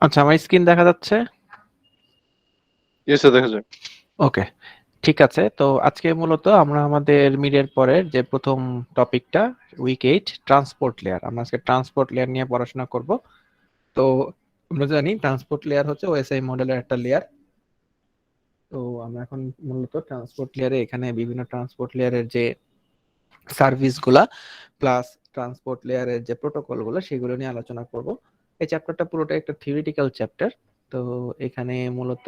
আচ্ছা, আমার স্ক্রিন দেখা যাচ্ছে? ইয়েস স্যার, দেখা যায়। ওকে, ঠিক আছে। তো আজকে মূলত আমরা আমাদের মিডের পরের যে প্রথম টপিকটা উইক 8 ট্রান্সপোর্ট লেয়ার, আমরা আজকে ট্রান্সপোর্ট লেয়ার নিয়ে পড়াশোনা করব। তো আমরা জানি ট্রান্সপোর্ট লেয়ার হচ্ছে ওএসআই মডেলের একটা লেয়ার। তো আমরা এখন মূলত ট্রান্সপোর্ট লেয়ারে এখানে বিভিন্ন ট্রান্সপোর্ট লেয়ারের যে সার্ভিসগুলা প্লাস ট্রান্সপোর্ট লেয়ারের যে প্রোটোকলগুলো সেগুলো নিয়ে আলোচনা করব। এই চ্যাপ্টারটা পুরোটা একটা থিওরিটিক্যাল চ্যাপ্টার। তো এখানে মূলত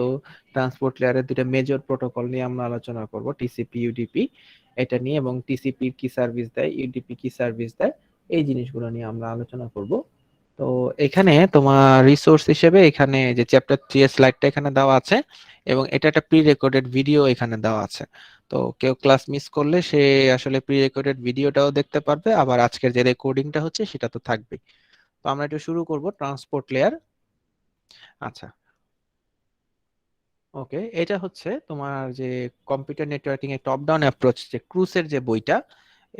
ট্রান্সপোর্ট লেয়ারের দুটো মেজর প্রোটোকল নিয়ে আমরা আলোচনা করব, টিসিপি ইউডিপি এটা নিয়ে, এবং টিসিপি কি সার্ভিস দেয়, ইউডিপি কি সার্ভিস দেয়, এই জিনিসগুলো নিয়ে আমরা আলোচনা করব। তো এখানে তোমার রিসোর্স হিসেবে এখানে যে চ্যাপ্টার 3 এর স্লাইডটা এখানে দেওয়া আছে, এবং এটা একটা প্রি রেকর্ডেড ভিডিও এখানে দেওয়া আছে। তো কেউ ক্লাস মিস করলে সে আসলে প্রি রেকর্ডেড ভিডিওটাও দেখতে পারবে, আবার আজকের যে রেকর্ডিংটা হচ্ছে সেটা তো থাকবেই। তো আমরা একটু শুরু করব ট্রান্সপোর্ট লেয়ার। আচ্ছা, ওকে, এটা হচ্ছে তোমার যে কম্পিউটার নেটওয়ার্কিং এর টপ ডাউন অ্যাপ্রোচ যে ক্রুসের যে বইটা,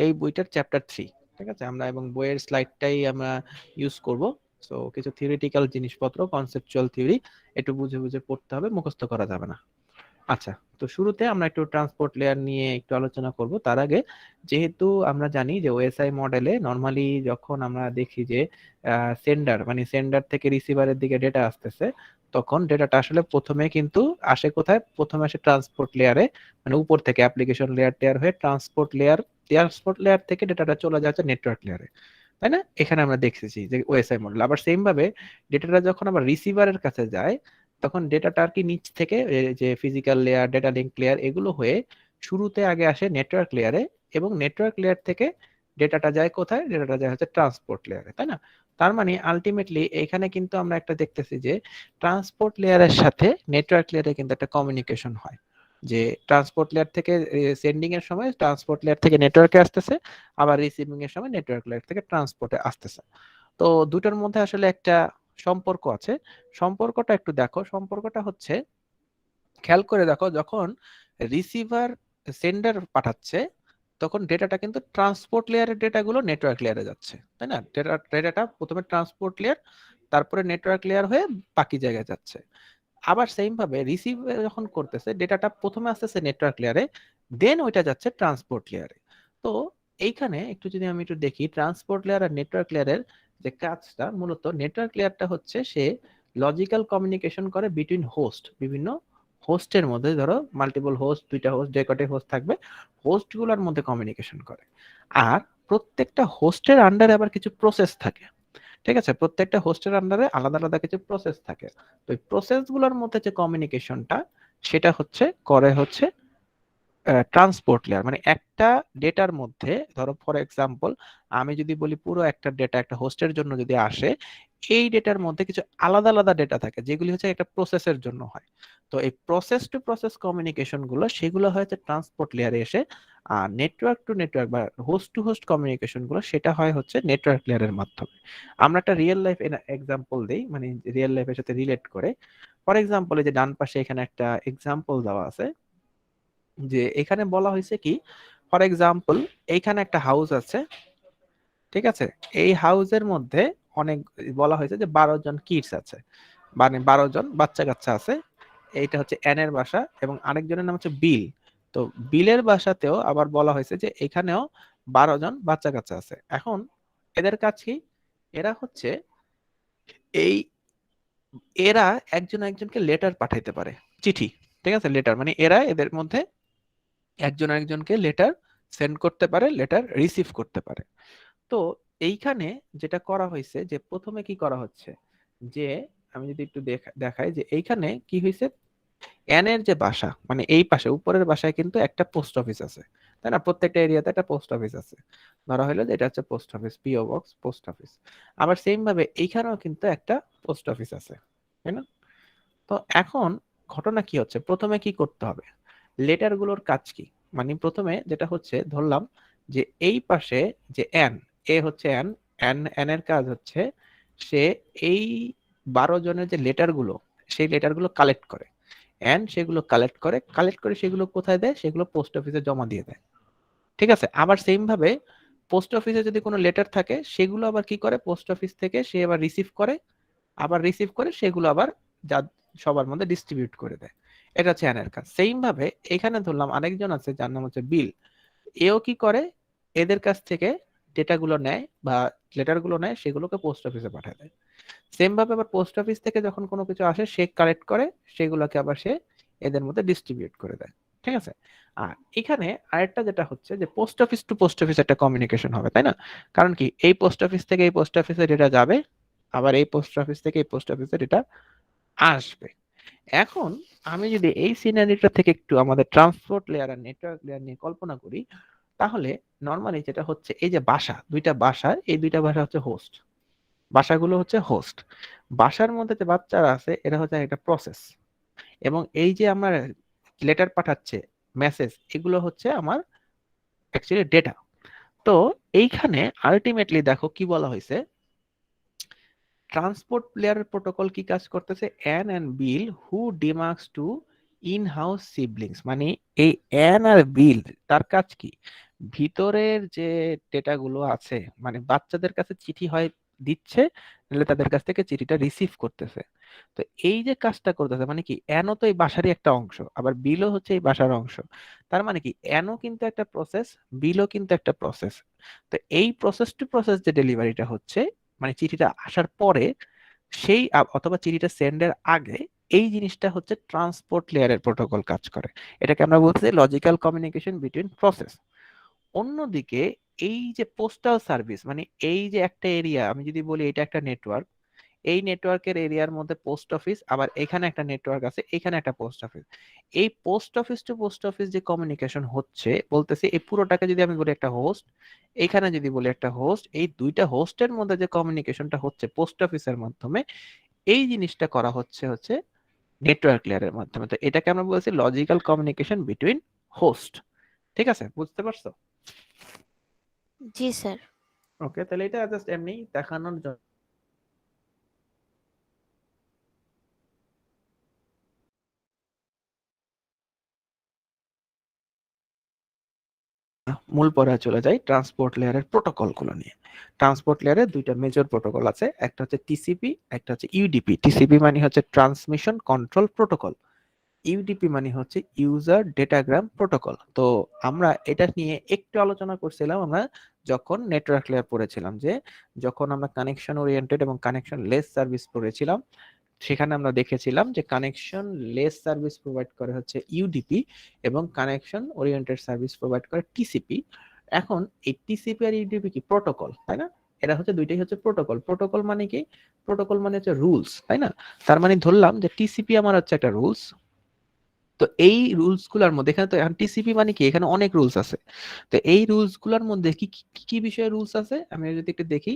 এই বইটার চ্যাপ্টার 3। ঠিক আছে, আমরা এবং বইয়ের স্লাইডটাই আমরা ইউজ করব। সো কিছু থিওরিটিক্যাল জিনিসপত্র, কনসেপচুয়াল থিওরি একটু বুঝে বুঝে পড়তে হবে, মুখস্থ করা যাবে না। আচ্ছা, তো শুরুতে আমরা একটু ট্রান্সপোর্ট লেয়ার নিয়ে একটু আলোচনা করব। তার আগে, যেহেতু আমরা জানি যে ওএসআই মডেলে নর্মালি যখন আমরা দেখি যে সেন্ডার মানে সেন্ডার থেকে রিসিভারের দিকে ডেটা আসতেছে, তখন ডেটাটা আসলে প্রথমে কিন্তু আসে কোথায়? প্রথমে আসে ট্রান্সপোর্ট লেয়ারে, মানে উপর থেকে অ্যাপ্লিকেশন লেয়ার টেয়ার হয়ে ট্রান্সপোর্ট লেয়ার থেকে ডেটাটা চলে যাচ্ছে নেটওয়ার্ক লেয়ারে, তাই না? এখানে আমরা দেখতেছি যে ওএসআই মডেল। আবার সেম ভাবে ডেটাটা যখন আবার রিসিভারের কাছে যায়, তখন ডেটাটা আর কি নিচ থেকে যে physical layer, data link layer, এগুলো হয়ে শুরুতে আগে আসে নেটওয়ার্ক লেয়ারে, এবং নেটওয়ার্ক লেয়ার থেকে ডেটাটা যায় কোথায়? ডেটাটা যায় হচ্ছে ট্রান্সপোর্ট লেয়ারে, তাই না? তার মানে আলটিমেটলি এখানে কিন্তু আমরা একটা দেখতেছি যে ট্রান্সপোর্ট লেয়ারের সাথে নেটওয়ার্ক লেয়ারে কিন্তু একটা কমিউনিকেশন হয়, যে ট্রান্সপোর্ট লেয়ার থেকে সেন্ডিং এর সময় ট্রান্সপোর্ট লেয়ার থেকে নেটওয়ার্কে আসতেছে, আবার রিসিভিং এর সময় নেটওয়ার্ক লেয়ার থেকে ট্রান্সপোর্টে আসতেছে। তো দুটোর মধ্যে আসলে একটা সম্পর্ক আছে। সম্পর্কটা একটু দেখো, সম্পর্কটা হচ্ছে, খেয়াল করে দেখো, যখন রিসিভার সেন্ডার পাঠাচ্ছে তখন ডেটাটা কিন্তু ট্রান্সপোর্ট লেয়ারের ডেটাগুলো নেটওয়ার্ক লেয়ারে যাচ্ছে, তাই না? ডেটাটা প্রথমে ট্রান্সপোর্ট লেয়ার, তারপরে নেটওয়ার্ক লেয়ার হয়ে বাকি জায়গায় যাচ্ছে। আবার সেম ভাবে রিসিভ যখন করতেছে, ডেটাটা প্রথমে আসতেছে নেটওয়ার্ক লেয়ারে, দেন ওইটা যাচ্ছে ট্রান্সপোর্ট লেয়ারে। তো এইখানে একটু যদি আমি একটু দেখি ট্রান্সপোর্ট লেয়ার আর নেটওয়ার্ক লেয়ারের যে কাজটা, মূলত নেটওয়ার্ক লেয়ারটা হচ্ছে সে লজিক্যাল কমিউনিকেশন করে বিটুইন হোস্ট, বিভিন্ন হোস্টের মধ্যে, ধরো মাল্টিপল হোস্ট, দুইটা হোস্ট, যে কটাই হোস্ট থাকবে, হোস্টগুলোর মধ্যে কমিউনিকেশন করে। আর প্রত্যেকটা হোস্টের আন্ডারে আবার কিছু প্রসেস থাকে। ঠিক আছে, প্রত্যেকটা হোস্টের আন্ডারে আলাদা আলাদা কিছু প্রসেস থাকে। তো এই প্রসেসগুলোর মধ্যে যে কমিউনিকেশনটা, সেটা করে হচ্ছে ট্রান্সপোর্ট লেয়ার। মানে একটা ডেটার মধ্যে, ধরো ফর এক্সাম্পল আমি যদি বলি পুরো একটা ডেটা একটা হোস্টের জন্য যদি আসে, এই ডেটার মধ্যে কিছু আলাদা আলাদা ডেটা থাকে যেগুলি হচ্ছে একটা প্রসেসের জন্য হয়। তো এই প্রসেস টু প্রসেস কমিউনিকেশন গুলো, সেগুলো হয়তো ট্রান্সপোর্ট লেয়ারে এসে, আর নেটওয়ার্ক টু নেটওয়ার্ক বা হোস্ট টু হোস্ট কমিউনিকেশন গুলো সেটা হয় হচ্ছে নেটওয়ার্ক লেয়ারের মাধ্যমে। আমরা একটা রিয়েল লাইফ এক্সাম্পল দিই, মানে রিয়েল লাইফের সাথে রিলেট করে। ফর এক্সাম্পল, এই যে ডান পাশে এখানে একটা এক্সাম্পল দেওয়া আছে, যে এখানে বলা হয়েছে কি, ফর এক্সাম্পল এইখানে একটা হাউস আছে, ঠিক আছে? এই হাউসের মধ্যে অনেক, বলা হয়েছে যে 12 জন কিডস আছে, মানে 12 জন বাচ্চা কাচ্চা আছে। এইটা হচ্ছে এন এর বাসা, এবং আরেকজনের নাম হচ্ছে বিল। তো বিলের বাসাতেও আবার বলা হয়েছে যে এখানেও 12 জন বাচ্চা কাচ্চা আছে। এখন এদের কাছে কি, এরা হচ্ছে এই এরা একজন একজনকে লেটার পাঠাইতে পারে, চিঠি। ঠিক আছে, লেটার মানে এরা এদের মধ্যে একজন একজনকে লেটার সেন্ড করতে পারে, লেটার রিসিভ করতে পারে। তো এইখানে যেটা করা হয়েছে, যে প্রথমে কি করা হচ্ছে, যে আমি যদি একটু দেখাই, যে এইখানে কি হয়েছে, এন এর যে বাসা, মানে এই পাশে উপরের বাসায় কিন্তু একটা পোস্ট অফিস আছে, তাই না? প্রত্যেকটা এরিয়াতে একটা পোস্ট অফিস আছে। ধরা হলো যে এটা হচ্ছে post office, PO box, post office. আবার সেম ভাবে এইখানেও কিন্তু একটা পোস্ট অফিস আছে, তাই না? তো এখন ঘটনা কি হচ্ছে, প্রথমে কি করতে হবে, লেটার গুলোর কাজ কি? মানে প্রথমে যেটা হচ্ছে, ধরলাম যে এই পাশে যে এন, এ হচ্ছে এন, এন এর কাজ হচ্ছে সে এই 12 জনের যে লেটার গুলো, সেই লেটার গুলো কালেক্ট করে। এন সেগুলো কালেক্ট করে সেগুলো কোথায় দেয়? সেগুলো পোস্ট অফিসে জমা দিয়ে দেয়। ঠিক আছে, আবার সেম ভাবে পোস্ট অফিসে যদি কোনো লেটার থাকে, সেগুলো আবার কি করে, পোস্ট অফিস থেকে সে আবার রিসিভ করে, আবার রিসিভ করে সেগুলো আবার যা সবার মধ্যে ডিস্ট্রিবিউট করে দেয়। এটা হচ্ছে অ্যানের কাজ। সেম ভাবে এখানে ধরলাম আরেকজন আছে যার নাম হচ্ছে বিল। এও কি করে, এদের কাছ থেকে ডেটাগুলো নেয় বা লেটারগুলো নেয়, সেগুলোকে পোস্ট অফিসে পাঠায় দেয়। সেম ভাবে আবার পোস্ট অফিস থেকে যখন কোনো কিছু আসে সে কালেক্ট করে, সেগুলোকে আবার সে এদের মধ্যে ডিস্ট্রিবিউট করে দেয়। ঠিক আছে। আর এখানে আরেকটা যেটা হচ্ছে যে post office to post office একটা কমিউনিকেশন হবে, তাই না? কারণ কি, এই পোস্ট অফিস থেকে এই পোস্ট অফিসে ডেটা যাবে, আবার এই পোস্ট অফিস থেকে এই পোস্ট অফিসে ডেটা আসবে। এখন আমি যদি এই সিনারিটা থেকে একটু আমাদের ট্রান্সপোর্ট লেয়ার আর নেটওয়ার্ক লেয়ার নিয়ে কল্পনা করি, তাহলে নর্মালি যেটা হচ্ছে এই যে বাসা, দুইটা বাসা, এই দুইটা বাসা হচ্ছে হোস্ট, বাসাগুলো হচ্ছে হোস্ট। বাসার মধ্যে যে বাচ্চারা আছে এরা হচ্ছে একটা প্রসেস, এবং এই যে আমার লেটার পাঠাচ্ছে, মেসেজ, এগুলো হচ্ছে আমার অ্যাকচুয়ালি ডেটা। তো এইখানে আলটিমেটলি দেখো কি বলা হয়েছে, ট্রান্সপোর্ট লেয়ার প্রোটোকল কি কাজ করতেছে, an end bill who demarks to in house siblings, মানে এই অ্যান আর বিল তার কাজ কি, ভিতরের যে ডেটাগুলো আছে, মানে বাচ্চাদের কাছে চিঠি হয় দিচ্ছে, নাহলে তাদের কাছ থেকে চিঠিটা রিসিভ করতেছে। তো এই যে কাজটা করতেছে মানে কি, অ্যানও তো এই বাসারই একটা অংশ, আবার বিলও হচ্ছে এই বাসার অংশ। তার মানে কি, অ্যানও কিন্তু একটা প্রসেস, বিলও কিন্তু একটা প্রসেস। তো এই প্রসেস টু প্রসেস যে ডেলিভারিটা হচ্ছে, মানে চিঠিটা আসার পরে সেই অথবা চিঠিটা সেন্ডের আগে, এই জিনিসটা হচ্ছে ট্রান্সপোর্ট লেয়ারের প্রোটোকল কাজ করে। এটাকে আমরা বলছি লজিক্যাল কমিউনিকেশন বিটুইন প্রসেস। অন্যদিকে এই যে পোস্টাল সার্ভিস, মানে এই যে একটা এরিয়া, আমি যদি বলি এটা একটা নেটওয়ার্ক, এই নেটওয়ার্কের এরিয়ার মধ্যে পোস্ট অফিস, আবার এখানে একটা নেটওয়ার্ক আছে, এখানে একটা পোস্ট অফিস। এই post office to post office যে কমিউনিকেশন হচ্ছে, বলতেছি এই পুরোটাকে যদি আমি বলি একটা হোস্ট, এখানে যদি বলি একটা হোস্ট, এই দুইটা হোস্টের মধ্যে যে কমিউনিকেশনটা হচ্ছে পোস্ট অফিসের মাধ্যমে, এই জিনিসটা করা হচ্ছে হচ্ছে নেটওয়ার্ক লেয়ারের মাধ্যমে। তো এটাকে আমরা বলছি লজিক্যাল কমিউনিকেশন বিটুইন হোস্ট। ঠিক আছে, বুঝতে পারছো? জি স্যার। ওকে, তাহলে এটা জাস্ট এমনি দেখানোর জন্য মূল পড়ায় চলে যাই ট্রান্সপোর্ট লেয়ারের প্রোটোকল গুলো নিয়ে। ট্রান্সপোর্ট লেয়ারের দুইটা মেজর প্রোটোকল আছে, একটা হচ্ছে টিসিপি, একটা হচ্ছে ইউডিপি। টিসিপি মানে হচ্ছে ট্রান্সমিশন কন্ট্রোল প্রোটোকল, ইউডিপি মানে হচ্ছে ইউজার ডেটাগ্রাম প্রোটোকল। তো আমরা এটা নিয়ে একটু আলোচনা করছিলাম আমরা যখন নেটওয়ার্ক লেয়ার পড়েছিলাম, যে যখন আমরা কানেকশন ওরিয়েন্টেড এবং কানেকশন লেস সার্ভিস পড়েছিলাম, সেখানে আমরা দেখেছিলাম যে কানেকশন লেস সার্ভিস প্রোভাইড করে হচ্ছে ইউডিপি, এবং কানেকশন ওরিয়েন্টেড সার্ভিস প্রোভাইড করে টিসিপি। এখন এই টিসিপি আর ইউডিপি কি প্রোটোকল, তাই না? এরা হচ্ছে দুইটাই হচ্ছে প্রোটোকল। প্রোটোকল মানে কি, প্রোটোকল মানে হচ্ছে রুলস, তাই না? তার মানে ধরলাম যে টিসিপি আমার হচ্ছে একটা রুলস। তো এই রুলস গুলার মধ্যে, এখানে তো এখন টিসিপি মানে কি, এখানে অনেক রুলস আছে। তো এই রুলস গুলার মধ্যে কি কি কি বিষয়ে রুলস আছে আমি যদি একটু দেখি,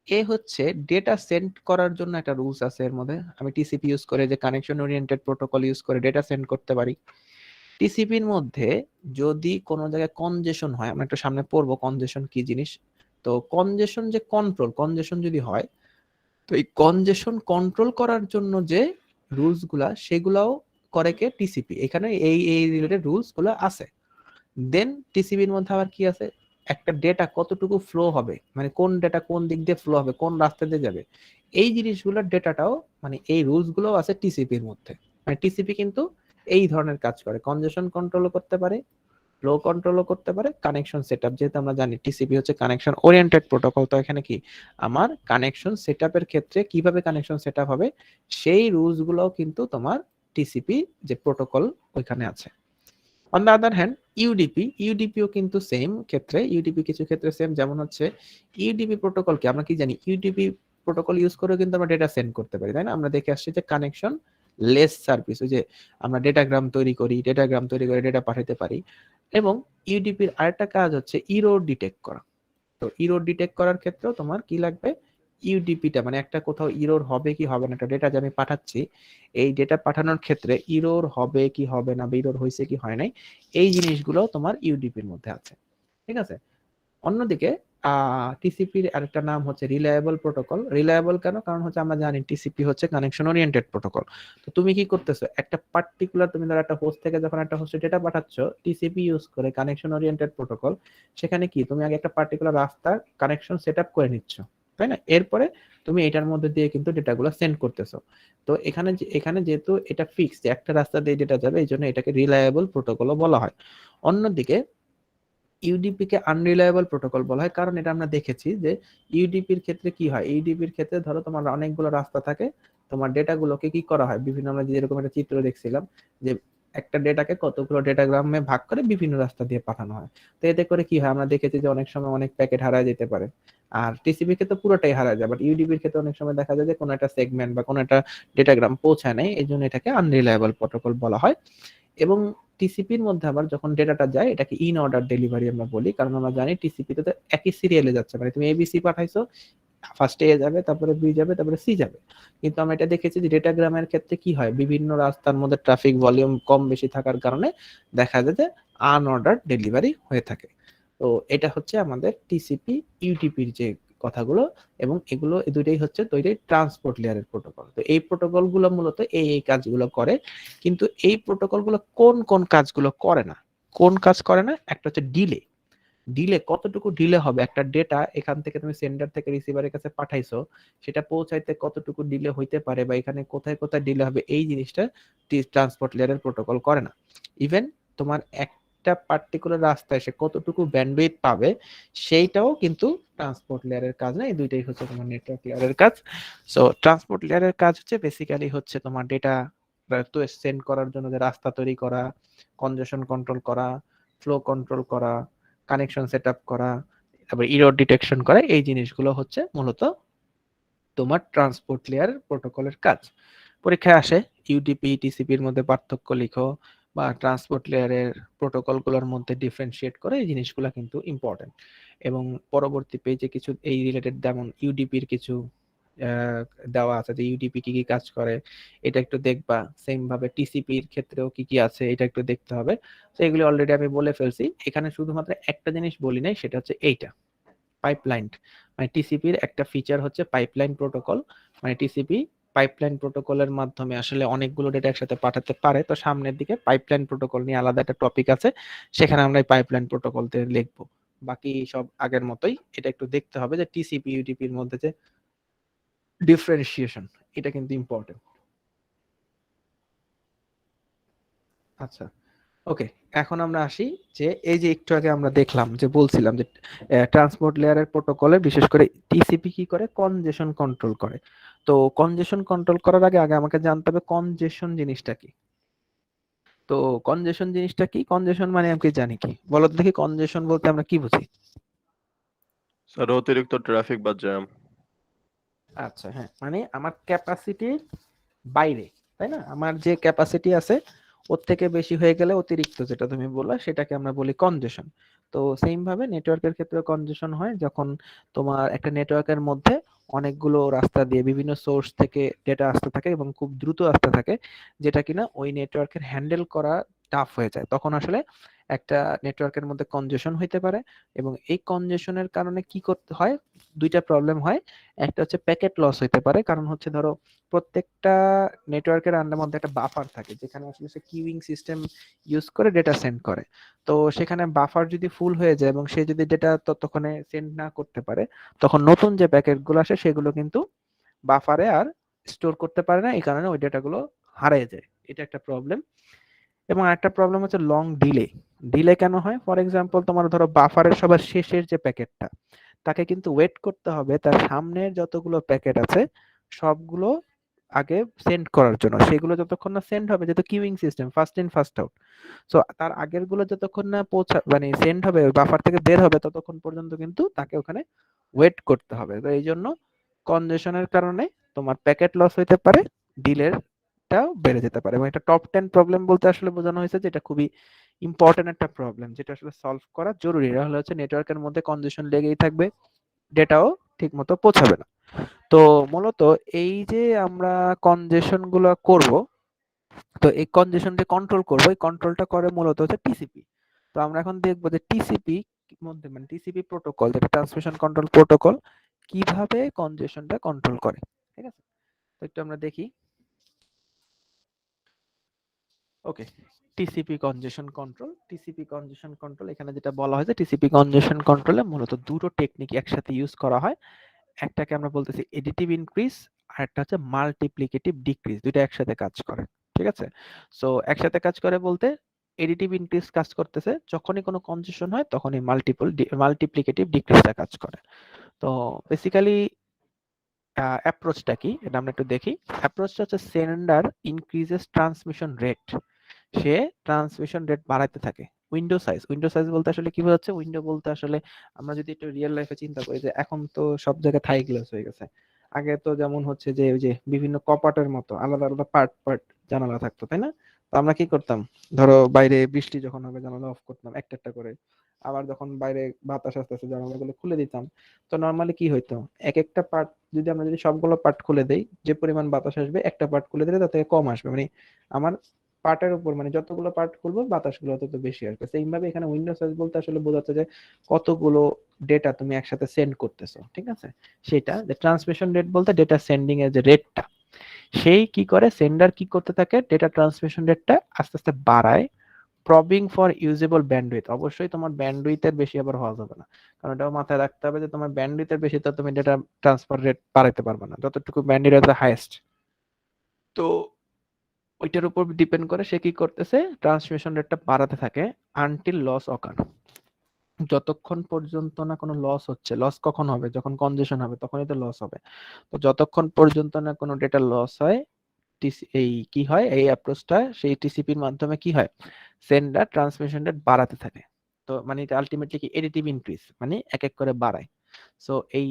এ হচ্ছে ডেটা সেন্ড করার জন্য একটা রুলস আছে এর মধ্যে। আমি টিসিপি ইউজ করে যে কানেকশন ওরিয়েন্টেড প্রোটোকল ইউজ করে ডেটা সেন্ড করতে পারি। টিসিপির মধ্যে যদি কোনো জায়গায় কনজেশন হয়, আমরা একটু সামনে পড়বো কনজেশন কি জিনিস। তো কনজেশন যে কন্ট্রোল, কনজেশন যদি হয়, তো এই কনজেশন কন্ট্রোল করার জন্য যে রুলস গুলা, সেগুলাও করে কে, টিসিপি। এখানে এই এই রিলেটেড রুলস গুলো আছে। দেন টিসিবির মধ্যে আবার কি আছে, একটা ডেটা কতটুকু ফ্লো হবে, মানে কোন ডেটা কোন দিক দিয়ে ফ্লো হবে, কোন রাস্তা দিয়ে যাবে, এই জিনিসগুলোর ডেটাটাও, মানে এই রুলস গুলো আছে টিসিপির মধ্যে। মানে টিসিপি কিন্তু এই ধরনের কাজ করে, কনজেশন কন্ট্রোলও করতে পারে, ফ্লো কন্ট্রোলও করতে পারে, কানেকশন সেটআপ, যেহেতু আমরা জানি টিসিপি হচ্ছে কানেকশন ওরিয়েন্টেড প্রোটোকল। তো এখানে কি, আমার কানেকশন সেটআপের ক্ষেত্রে কিভাবে কানেকশন সেটআপ হবে, সেই রুলস গুলোও কিন্তু তোমার টিসিপি যে প্রোটোকল ওইখানে আছে। On the other hand UDP, ইউডিপিও কিন্তু সেম ক্ষেত্রে, ইউডিপি কিছু ক্ষেত্রে সেম, যেমন হচ্ছে ইউডিপি প্রোটোকলকে আমরা কি জানি, ইউডিপি প্রোটোকল ইউজ করে কিন্তু আমরা ডেটা সেন্ড করতে পারি, তাই না? আমরা দেখে আসছি যে কানেকশন লেস সার্ভিস, ওই যে আমরা ডেটাগ্রাম তৈরি করি, ডেটাগ্রাম তৈরি করে ডেটা পাঠাতে পারি। এবং ইউডিপির আরেকটা কাজ হচ্ছে ইরোর ডিটেক্ট করা। তো ইরোর ডিটেক্ট করার ক্ষেত্রেও তোমার কি লাগবে, ইউডিপিটা, মানে একটা কোথাও ইরোর হবে কি হবে না, একটা ডেটা যে আমি পাঠাচ্ছি, এই ডেটা পাঠানোর ক্ষেত্রে ইরোর হবে কি হবে না, বা ইরোর হয়েছে কি হয় নাই, এই জিনিসগুলো তোমার ইউডিপির মধ্যে আছে। ঠিক আছে। অন্যদিকে টিসিপির আরেকটা নাম হচ্ছে রিলায়েবল প্রোটোকল। রিলায়েবল কেন, কারণ হচ্ছে আমরা জানি টিসিপি হচ্ছে কানেকশন ওরিয়েন্টেড প্রোটোকল। তো তুমি কি করতেছো, একটা পার্টিকুলার, তুমি ধরো একটা হোস্ট থেকে যখন একটা হোস্টে ডেটা পাঠাচ্ছ, টিসিপি ইউজ করে কানেকশন ওরিয়েন্টেড প্রোটোকল, সেখানে কি তুমি আগে একটা পার্টিকুলার রাস্তা কানেকশন সেট আপ করে নিচ্ছ। তাই না? এরপরে তুমি এটার মধ্যে দিয়ে কিন্তু ডেটাগুলো সেন্ড করতেছো। তো এখানে যেহেতু এটা ফিক্স যে একটা রাস্তা দিয়ে ডেটা যাবে, এই জন্য এটাকে রিলায়েবল প্রোটোকলও বলা হয়। অন্যদিকে ইউডিপি কে আনরিলায়েবল প্রোটোকল বলা হয়, কারণ এটা আমরা দেখেছি যে ইউডিপির ক্ষেত্রে কি হয়, ইউডিপির ক্ষেত্রে ধরো তোমার অনেকগুলো রাস্তা থাকে, তোমার ডেটাগুলোকে কি করা হয়, বিভিন্ন আমরা যেরকম একটা চিত্র দেখছিলাম যে একটা ডেটাকে কতগুলো ডেটাগ্রামে ভাগ করে বিভিন্ন রাস্তা দিয়ে পাঠানো হয়। তো এতে করে কি হয়, আমরা দেখেছি যে অনেক সময় অনেক প্যাকেট হারায় যেতে পারে। আর টিসিপি কে তো পুরোটাই হারায় যায়, বাট ইউডিপির ক্ষেত্রে অনেক সময় দেখা যায় যে কোনো একটা সেগমেন্ট বা কোনো একটা ডেটাগ্রাম পৌঁছায় নাই, এই জন্য এটাকে আনরিলায়েবল প্রোটোকল বলা হয়। এবং টিসিপির মধ্যে আবার যখন ডেটাটা যায় এটাকে ইন অর্ডার ডেলিভারি আমরা বলি, কারণ আমরা জানি টিসিপি তে তো একই সিরিয়ালে যাচ্ছে, মানে তুমি এবিসি পাঠাইছো, ফার্স্টে এ যাবে, তারপরে বি যাবে, তারপরে সি যাবে। কিন্তু আমরা এটা দেখেছি যে ডেটাগ্রামের ক্ষেত্রে কি হয়, বিভিন্ন রাস্তার মধ্যে ট্রাফিক ভলিউম কম বেশি থাকার কারণে দেখা যায় যে আনঅর্ডার ডেলিভারি হয়ে থাকে। তো এটা হচ্ছে আমাদের টিসিপি ইউটিপির যে কথাগুলো, এবং এগুলো এই দুইটাই হচ্ছে তৈরি ট্রান্সপোর্ট লেয়ারের প্রোটোকল। তো এই প্রোটোকল গুলো মূলত এই কাজগুলো করে। কিন্তু এই প্রোটোকল গুলো কোন কোন কাজগুলো করে না, কোন কাজ করে না, একটা হচ্ছে ডিলে। ডিলে কতটুকু ডিলে হবে, একটা ডেটা এখান থেকে তুমি সেন্ডার থেকে রিসিভারের কাছে পাঠাইছো, সেটা পৌঁছাইতে কতটুকু ডিলে হইতে পারে বা এখানে কোথায় কোথায় ডিলে হবে, এই জিনিসটা ট্রান্সপোর্ট লেয়ারের প্রোটোকল করে না। ইভেন তোমার একটা পার্টিকুলার রাস্তায় সে কতটুকু ব্যান্ডউইথ পাবে, সেইটাও কিন্তু ট্রান্সপোর্ট লেয়ারের কাজ না। এই দুইটাই হচ্ছে তোমার নেটওয়ার্ক লেয়ারের কাজ। সো ট্রান্সপোর্ট লেয়ারের কাজ হচ্ছে বেসিক্যালি হচ্ছে তোমার ডেটা তো সেন্ড করার জন্য যে রাস্তা তৈরি করা, কনজেশন কন্ট্রোল করা, ফ্লো কন্ট্রোল করা, কানেকশন সেট আপ করা, তারপর ইরর ডিটেকশন করা, এই জিনিসগুলো হচ্ছে মূলত তোমার ট্রান্সপোর্ট লেয়ার প্রোটোকলের কাজ। পরীক্ষায় আসে ইউডিপি টিসিপির মধ্যে পার্থক্য লিখো, বা ট্রান্সপোর্ট লেয়ারের প্রোটোকলগুলোর মধ্যে ডিফারেন্সিয়েট করে, এই জিনিসগুলো কিন্তু ইম্পর্টেন্ট। এবং পরবর্তী পেজে কিছু এই রিলেটেড যেমন ইউডিপির কিছু আহ, দেওয়া আছে যে ইউডিপি কি কি কাজ করে, এটা একটু দেখবা। সেম ভাবে টিসিপির ক্ষেত্রেও কি কি আছে এটা একটু দেখতে হবে। তো এগুলি অলরেডি আমি বলে ফেলছি, এখানে শুধুমাত্র একটা জিনিস বলি নাই, সেটা হচ্ছে এইটা পাইপলাইন। মানে টিসিপির একটা ফিচার হচ্ছে পাইপলাইন প্রোটোকল। মানে টিসিপি পাইপলাইন প্রোটোকলের মাধ্যমে আসলে অনেকগুলো ডেটা একসাথে পাঠাতে পারে। তো সামনের দিকে পাইপলাইন প্রোটোকল নিয়ে আলাদা একটা টপিক আছে, সেখানে আমরা এই পাইপলাইন প্রোটোকল লিখবো। বাকি সব আগের মতোই, এটা একটু দেখতে হবে যে টিসিপি ইউটিপির মধ্যে যে ডিফারেন্সিয়েশন, এটা কিন্তু ইম্পর্টেন্ট। আচ্ছা, ওকে। এখন আমরা আসি যে এই যে একটু আগে আমরা দেখলাম যে বলছিলাম যে ট্রান্সপোর্ট লেয়ারের প্রোটোকলে বিশেষ করে টিসিপি কি করে, কনজেশন কন্ট্রোল করে। তো কনজেশন কন্ট্রোল করার আগে আগে আমাকে জানতে হবে কনজেশন জিনিসটা কি। তো কনজেশন জিনিসটা কি, কনজেশন মানে আমি কি জানি কি, বলো তো দেখি কনজেশন বলতে আমরা কি বুঝি। স্যার অতিরিক্ত ট্রাফিক বা জ্যাম। আচ্ছা, হ্যাঁ, মানে আমার ক্যাপাসিটির বাইরে, তাই না, আমার যে ক্যাপাসিটি আছে ওর থেকে বেশি হয়ে গেলে অতিরিক্ত, যেটা তুমি বললা সেটাকে আমরা বলি কনজেশন। তো সেম ভাবে নেটওয়ার্কের ক্ষেত্রে কনজেশন হয় যখন তোমার একটা নেটওয়ার্কের মধ্যে অনেকগুলো রাস্তা দিয়ে বিভিন্ন সোর্স থেকে ডেটা আসতে থাকে এবং খুব দ্রুত আসতে থাকে, যেটা কিনা ওই নেটওয়ার্কের হ্যান্ডেল করা টাফ হয়ে যায়, তখন আসলে একটা নেটওয়ার্কের মধ্যে কনজেশন হইতে পারে। এবং এই কনজেশনের কারণে কি করতে হয়, দুইটা প্রবলেম হয়। একটা হচ্ছে প্যাকেট লস হইতে পারে, কারণ হচ্ছে ধরো প্রত্যেকটা নেটওয়ার্কের আন্ডার মধ্যে একটা বাফার থাকে, যেখানে আসলে সে কিউইং সিস্টেম ইউজ করে ডেটা সেন্ড করে। তো সেখানে বাফার যদি ফুল হয়ে যায় এবং সে যদি ডেটা ততক্ষণে সেন্ড না করতে পারে, তখন নতুন যে প্যাকেট গুলো আসে সেগুলো কিন্তু বাফারে আর স্টোর করতে পারে না, এই কারণে ওই ডেটাগুলো হারিয়ে যায়। এটা একটা প্রবলেম। এবং একটা প্রবলেম হচ্ছে লং ডিলে। ডিলে কেন হয়, ফর এক্সাম্পল তোমার ধরো বাফারের সবার শেষের যে প্যাকেটটা, তাকে কিন্তু ওয়েট করতে হবে তার সামনের যতগুলো প্যাকেট আছে সবগুলো আগে সেন্ড করার জন্য। সেগুলো যতক্ষণ না সেন্ড হবে, যেহেতু queueing system first in first out, so তার আগের গুলো যতক্ষণ না পৌঁছা মানে সেন্ড হবে বাফার থেকে বের হবে, ততক্ষণ পর্যন্ত কিন্তু তাকে ওখানে ওয়েট করতে হবে। তো এই জন্য কনজেশনের কারণে তোমার প্যাকেট লস হইতে পারে, ডিলের টাও বেড়ে যেতে পারে। এবং এটা টপ 10 প্রবলেম বলতে আসলে বোঝানো হয়েছে যে এটা খুবই ইম্পর্টেন্ট একটা প্রবলেম, যেটা আসলে সলভ করা জরুরি। এটা হচ্ছে নেটওয়ার্কের মধ্যে কনজেশন লেগেই থাকবে, ডেটাও ঠিক মতো পৌঁছাবে না। তো মূলত এই যে আমরা কনজেশন গুলো করব, তো এই কনজেশন যে কন্ট্রোল করব, এই কন্ট্রোলটা করে মূলত হচ্ছে টিসিপি। তো আমরা এখন দেখবো যে টিসিপি মধ্যে মানে টিসিপি প্রোটোকল, যেটা ট্রান্সমিশন কন্ট্রোল প্রোটোকল, কিভাবে কনজেশনটা কন্ট্রোল করে। ঠিক আছে, তো একটু আমরা দেখি। Okay, TCP congestion control. TCP congestion control এখানে যেটা বলা হয়েছে, টিসিপি কনজেশন কন্ট্রোলে মূলত দুটো টেকনিক একসাথে ইউজ করা হয়। একটাকে আমরা বলতেছি এডিটিভ ইনক্রিজ আর একটা হচ্ছে মাল্টিপ্লিকেটিভ ডিক্রিজ, দুইটা একসাথে কাজ করে। ঠিক আছে, সো একসাথে কাজ করে বলতে এডিটিভ ইনক্রিজ কাজ করতেছে যখনই কোনো কনজেশন হয়, তখনই মাল্টিপ্লিকেটিভ ডিক্রিজটা কাজ করে। তো বেসিক্যালি অ্যাপ্রোচটা কি এটা আমরা একটু দেখি। অ্যাপ্রোচটা হচ্ছে সেন্ডার ইনক্রিজেস ট্রান্সমিশন রেট, সে ট্রান্সমিশন রেট বাড়াতে থাকে। উইন্ডো সাইজ বলতে আসলে কি বোঝাচ্ছে? উইন্ডো বলতে আসলে আমরা যদি একটু রিয়েল লাইফে চিন্তা করি, যে এখন তো সব জায়গায় থাই গ্লাস হয়ে গেছে। আগে তো যেমন হচ্ছে যে ওই যে বিভিন্ন কপাটের মতো আলাদা আলাদা পার্ট পার্ট জানালা থাকতো, তাই না? তো আমরা কি করতাম, ধরো বাইরে বৃষ্টি যখন হবে জানালা অফ করতাম একটা একটা করে, আবার যখন বাইরে বাতাস আসতেছে জানালাগুলো খুলে দিতাম। তো নর্মালি কি হইতো, এক একটা পার্ট যদি সবগুলো পার্ট খুলে দেই, যে পরিমাণ বাতাস আসবে একটা পার্ট খুলে দিলে তার থেকে কম আসবে, মানে আমার পার্টের উপর মানে যতগুলো পার্ট খুলবো বাতাসগুলো তত বেশি আসবে। সেম ভাবে এখানে উইন্ডো সাইজ বলতে আসলে বোঝাচ্ছে যে কতগুলো ডেটা তুমি একসাথে সেন্ড করতেছো। ঠিক আছে, সেটা যে ট্রান্সমিশন রেট বলতে ডেটা সেন্ডিং এর যে রেটটা, সেই কি করে সেন্ডার কি করতে থাকে, ডেটা ট্রান্সমিশন রেটটা আস্তে আস্তে বাড়ায়। প্রবিং ফর ইউজেবল ব্যান্ডউইথ, অবশ্যই তোমার ব্যান্ডউইথের বেশি আবার হওয়া যাবে না, কারণ এটাও মাথায় রাখতে হবে যে তোমার ব্যান্ডউইথের বেশি তো তুমি ডেটা ট্রান্সফার রেট বাড়াইতে পারবে না, যতটুকু ব্যান্ডউইথ আছে হাইয়েস্ট। তো ওইটার উপর ডিপেন্ড করে সে কি করতেছে, ট্রান্সমিশন রেটটা বাড়াতে থাকে আনটিল লস অকার, যতক্ষণ পর্যন্ত না কোনো লস হচ্ছে। লস কখন হবে? যখন কনজেশন হবে তখনই তো লস হবে। তো যতক্ষণ পর্যন্ত না কোনো ডেটা লস হয়, এই কি হয়, এই অ্যাপ্রোচটা সেই টিসিপির মাধ্যমে কি হয়, সেন্ডার ট্রান্সমিশন রেট বাড়াতে থাকে। তো মানে এটা আলটিমেটলি কি এডিটিভ ইনক্রিজ, মানে এক এক করে বাড়ায়। সো এই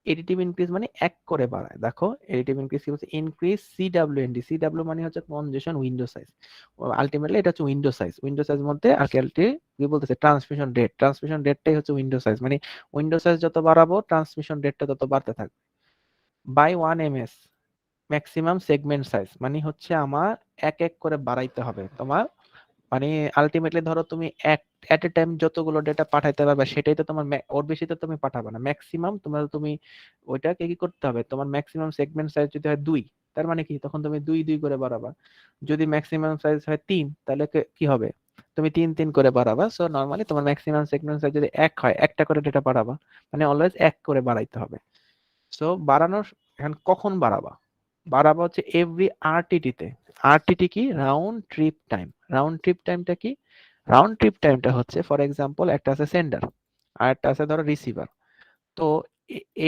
এডিটিভ ইনক্রিজ মানে এক করে বাড়ায়। দেখো এডিটিভ ইনক্রিজ কি বলছে, ইনক্রিজ সিডব্লিউএনডি, সিডব্লিউ মানে হচ্ছে কনজেশন উইন্ডো সাইজ, আলটিমেটলি এটা হচ্ছে উইন্ডো সাইজ মধ্যে আর কি বলতেছে ট্রান্সমিশন রেট, ট্রান্সমিশন রেটটাই হচ্ছে উইন্ডো সাইজ, মানে উইন্ডো সাইজ যত বাড়াবো ট্রান্সমিশন রেটটা তত বাড়তে থাকবে। By 1 ms maximum segment size, মানে হচ্ছে আমার এক এক করে বাড়াইতে হবে তোমার, মানে আলটিমেটলি ধরো তুমি এট এ টাইম যতগুলো ডেটা পাঠাইতে পারবে সেটাই তো তোমার ওর বেশি তো তুমি পাঠাবে না, ম্যাক্সিমাম তুমি ওইটাকে কি করতে হবে, তোমার ম্যাক্সিমাম সেগমেন্ট সাইজ যদি হয় 2, তার মানে কি তখন তুমি 2 করে বাড়াবা। যদি ম্যাক্সিমাম সাইজ হয় 3, তাহলে কি হবে, তুমি 3 করে বাড়াবা। সো নর্মালি তোমার ম্যাক্সিমাম সেগমেন্ট সাইজ যদি 1 হয়, একটা করে ডেটা বাড়াবা, মানে অলওয়েজ এক করে বাড়াইতে হবে। সো বাড়ানোর এখন কখন বাড়াবা, বাড়াবা হচ্ছে এভরি আরটিটি তে। আরটিটি কি, round trip time. Round trip টাইমটা কি, রাউন্ড ট্রিপ টাইমটা হচ্ছে ফর এক্সাম্পল একটা আছে সেন্ডার আর একটা আছে ধরো রিসিভার। তো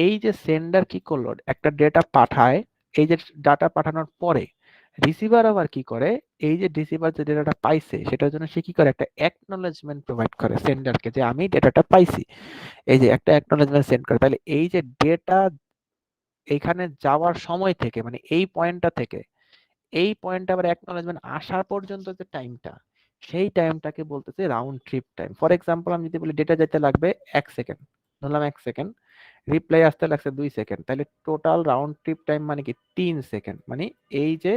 এই যে সেন্ডার কি করলো, একটা ডেটা পাঠায়, এই যে ডাটা পাঠানোর পরে রিসিভার আবার কি করে, এই যে রিসিভার যে ডেটাটা পাইছে সেটার জন্য সে কি করে, একটা অ্যাকনলেজমেন্ট প্রোভাইড করে সেন্ডারকে যে আমি ডেটাটা পাইছি, এই যে একটা অ্যাকনলেজমেন্ট সেন্ড করে। তাহলে এই যে ডেটা এখানে যাওয়ার সময় থেকে, মানে এই পয়েন্টটা থেকে এই পয়েন্টে আবার অ্যাকনলেজমেন্ট আসা পর্যন্ত যে টাইমটা, সেই টাইমটাকে বলতেছে round trip time. For example আমি যদি বলি ডেটা যেতে লাগবে 1 সেকেন্ড, ধরলাম 1 সেকেন্ড, রিপ্লাই আসতে লাগছে 2 সেকেন্ড, তাহলে টোটাল রাউন্ড ট্রিপ টাইম মানে কি 3 সেকেন্ড। মানে এই যে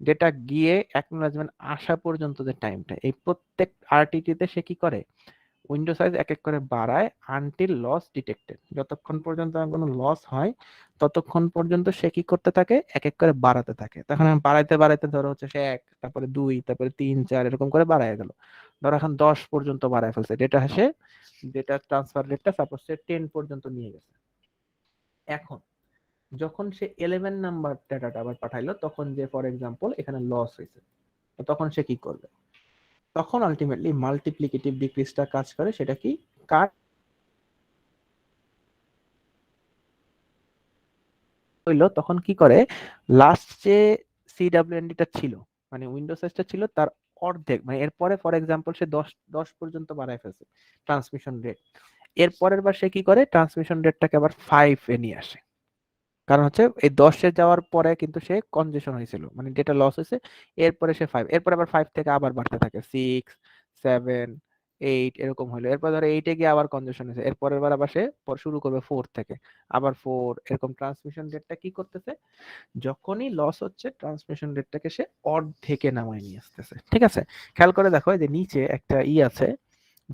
ডেটা গিয়ে অ্যাকনলেজমেন্ট আসা পর্যন্ত যে টাইমটা, এই প্রত্যেক আরটিটিতে সে কি করে, উইন্ডো সাইজ এক এক করে বাড়ায় আনটিল লস ডিটেক্টেড, যতক্ষণ পর্যন্ত কোনো লস হয় ততক্ষণ পর্যন্ত সে কি করতে থাকে, এক এক করে বাড়াতে থাকে। তখন আমি বাড়াইতে বাড়াইতে ধরো হচ্ছে সে 1, তারপরে 2, তারপরে 3, 4 এরকম করে বাড়ায় গেল। ধরো এখন 10 পর্যন্ত বাড়ায় ফেলছে ডেটা, সে ডেটা ট্রান্সফার রেটটা সাপোজ সে 10 পর্যন্ত নিয়ে গেছে। এখন যখন সে 11 নাম্বার ডেটাটা আবার পাঠাইলো, তখন যে ফর এক্সাম্পল এখানে লস হয়েছে, তো তখন সে কি করবে, তখন আলটিমেটলি মাল্টিপ্লিকেটিভ ডিক্রিজটা কাজ করে। সেটা কি, কার হইলো, তখন কি করে, লাস্ট যে সিডব্লিউএনডিটা ছিল, মানে উইন্ডো সাইজটা ছিল তার অর্ধেক, মানে এরপরে ফর এক্সাম্পল সে 10 পর্যন্ত বাড়ায় ফেলছে ট্রান্সমিশন রেট, এর পরের বার সে কি করে, ট্রান্সমিশন রেটটাকে আবার 5 এ নিয়ে আসে। কারণ হচ্ছে এই 10 যাওয়ার পরে কিন্তু সে কনজেশন হয়েছিল, মানে ডেটা লস হয়েছে, এরপরে সে 5, এরপরে আবার 5 থেকে আবার বাড়তে থাকে 6, 7, 8 এরকম হলো। এরপর ধরো 8 গিয়ে আবার কনজেশন হয়েছে, এরপরের বার আবার সে শুরু করবে 4 থেকে, আবার 4, এরকম ট্রান্সমিশন রেটটা কি করতেছে, যখনই লস হচ্ছে ট্রান্সমিশন রেটটাকে সে অর্ধেকে নামায় নিয়ে আসতেছে। ঠিক আছে, খেয়াল করে দেখো এই যে নিচে একটা আছে,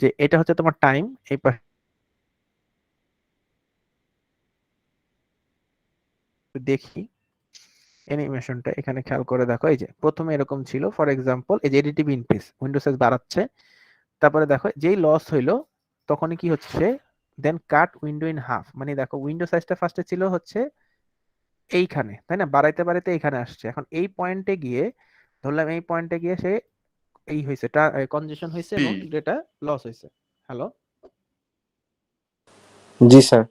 যে এটা হচ্ছে তোমার টাইম, এই দেখি অ্যানিমেশনটা এখানে খেয়াল করে দেখো, এই যে প্রথমে এরকম ছিল ফর এক্সাম্পল, এই যে এডিটিভ ইনক্রিজ উইন্ডো সাইজ বাড়াচ্ছে, তারপরে দেখো যেই লস হইলো তখনই কি হচ্ছে, দেন কাট উইন্ডো ইন হাফ, মানে দেখো উইন্ডো সাইজটা ফার্স্টে ছিল হচ্ছে এইখানে, তাই না, বাড়াইতে বাড়াইতে এইখানে আসছে, এখন এই পয়েন্টে গিয়ে ধরলাম এই পয়েন্টে গিয়ে সে এই হয়েছে কনজেশন হয়েছে এবং ডেটা লস হয়েছে। হ্যালো, জি স্যার।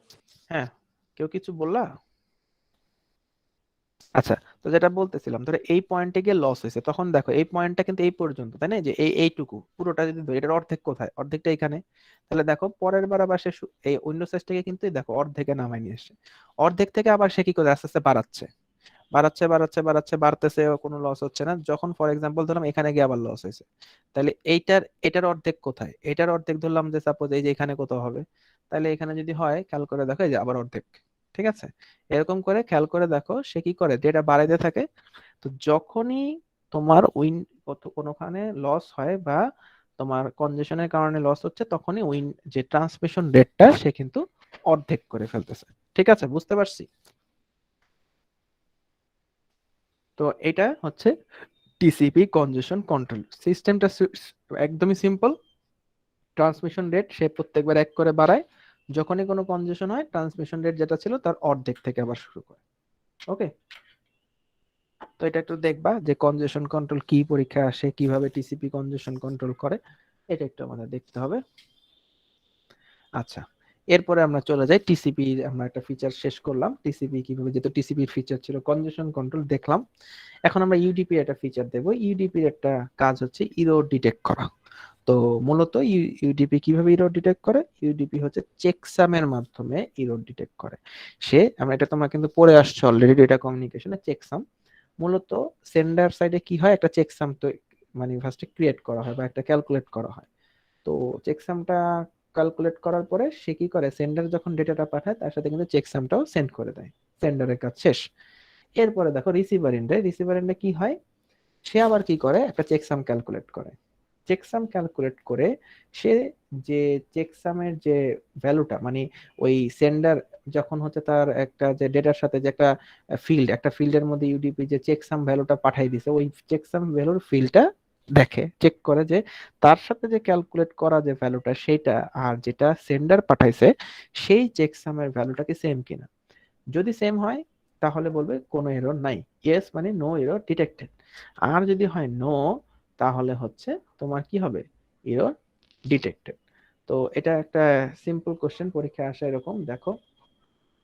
হ্যাঁ, কেউ কিছু বললা? আচ্ছা, তো যেটা বলতেছিলাম, ধরো এই পয়েন্টে গিয়ে লস হয়েছে, তখন দেখো এই পয়েন্টটা কিন্তু এই পর্যন্ত, তাই না, যে এইটুকু পুরোটা যদি ধরি, এটার অর্ধেক কোথায়, অর্ধেকটা এখানে। তাহলে দেখো পরের বার আবার সে এই উইন্ডো সাইজটাকে কিন্তু দেখো অর্ধেকে নামাই নিয়ে এসছে, অর্ধেক থেকে আবার সে কি করে আস্তে আস্তে বাড়াচ্ছে, বাড়াচ্ছে বাড়াচ্ছে বাড়াচ্ছে, বাড়তেছে, কোনো লস হচ্ছে না। যখন ফর এক্সাম্পল ধরলাম এখানে গিয়ে আবার লস হয়েছে, তাহলে এটার অর্ধেক কোথায়, এটার অর্ধেক ধরলাম যে সাপোজ এই যে এখানে কোথাও হবে, তাহলে এখানে যদি হয় খেয়াল করে দেখো এই যে আবার অর্ধেক। ঠিক আছে, এরকম করে খেয়াল করে দেখো সে কি করে, ডেটা বাড়াইতে থাকে। তো যখনই তোমার কোনোখানে লস হয় বা তোমার কনজেশনের কারণে লস হচ্ছে, তখনই যে ট্রান্সমিশন রেটটা সে কিন্তু অর্ধেক করে ফেলতেছে। ঠিক আছে, বুঝতে পারছি? তো এটা হচ্ছে টিসিপি কনজেশন কন্ট্রোল সিস্টেমটা, একদমই সিম্পল। ট্রান্সমিশন রেট সে প্রত্যেকবার এক করে বাড়ায়, যখনই কোনো কনজেশন হয় ট্রান্সমিশন রেট যেটা ছিল তার অর্ধেক থেকে আবার শুরু করে। ওকে, তো এটা একটু দেখবা যে কনজেশন কন্ট্রোল কি পরীক্ষা আসে, কিভাবে টিসিপি কনজেশন কন্ট্রোল করে, এটা একটু আমাদের দেখতে হবে। আচ্ছা, এরপরে আমরা চলে যাই টিসিপি, আমরা একটা ফিচার শেষ করলাম টিসিপি কিভাবে, যেহেতু টিসিপির ফিচার ছিল কনজেশন কন্ট্রোল দেখলাম, এখন আমরা ইউডিপি একটা ফিচার দেব। ইউডিপির একটা কাজ হচ্ছে ইরর ডিটেক্ট করা। তো মূলত ইউডিপি কিভাবে ইরর ডিটেক্ট করে, ইউডিপি হচ্ছে চেকসামের মাধ্যমে ইরর ডিটেক্ট করে। আমরা এটা তোমরা কিন্তু পড়ে আসছো অলরেডি, ডেটা কমিউনিকেশনে চেকসাম মূলত সেন্ডার সাইডে কি হয়, একটা চেকসাম তো মানে ফার্স্টে ক্রিয়েট করা হয় বা একটা ক্যালকুলেট করা হয়। তো চেকসামটা ক্যালকুলেট করার পরে সে কি করে, সেন্ডার যখন ডেটাটা পাঠায় তার সাথে কিন্তু চেকসামটাও সেন্ড করে দেয়, সেন্ডারের কাজ শেষ। এরপরে দেখো রিসিভার এন্ডে কি হয়, সে আবার কি করে, একটা চেকসাম ক্যালকুলেট করে। চেকসাম ক্যালকুলেট করে সে যে চেকসামের যে ভ্যালুটা, মানে ওই সেন্ডার যখন হচ্ছে তার একটা যে ডেটার সাথে যে একটা ফিল্ডের মধ্যে ইউডিপি যে চেকসাম ভ্যালুটা পাঠাই দিছে, ওই চেকসাম ভ্যালুর ফিল্ডটা দেখে, চেক করে যে তার সাথে যে ক্যালকুলেট করা যে ভ্যালুটা সেটা আর যেটা সেন্ডার পাঠাইছে সেই চেকসামের ভ্যালুটা কি সেম কিনা। যদি সেম হয় তাহলে বলবে কোনো এরর নাই, ইয়েস মানে নো এরর ডিটেক্টেড। আর যদি হয় নো, তাহলে হচ্ছে তোমার কি হবে, এরর ডিটেক্টেড। তো এটা একটা সিম্পল কোশ্চেন পরীক্ষায় আসে এরকম, দেখো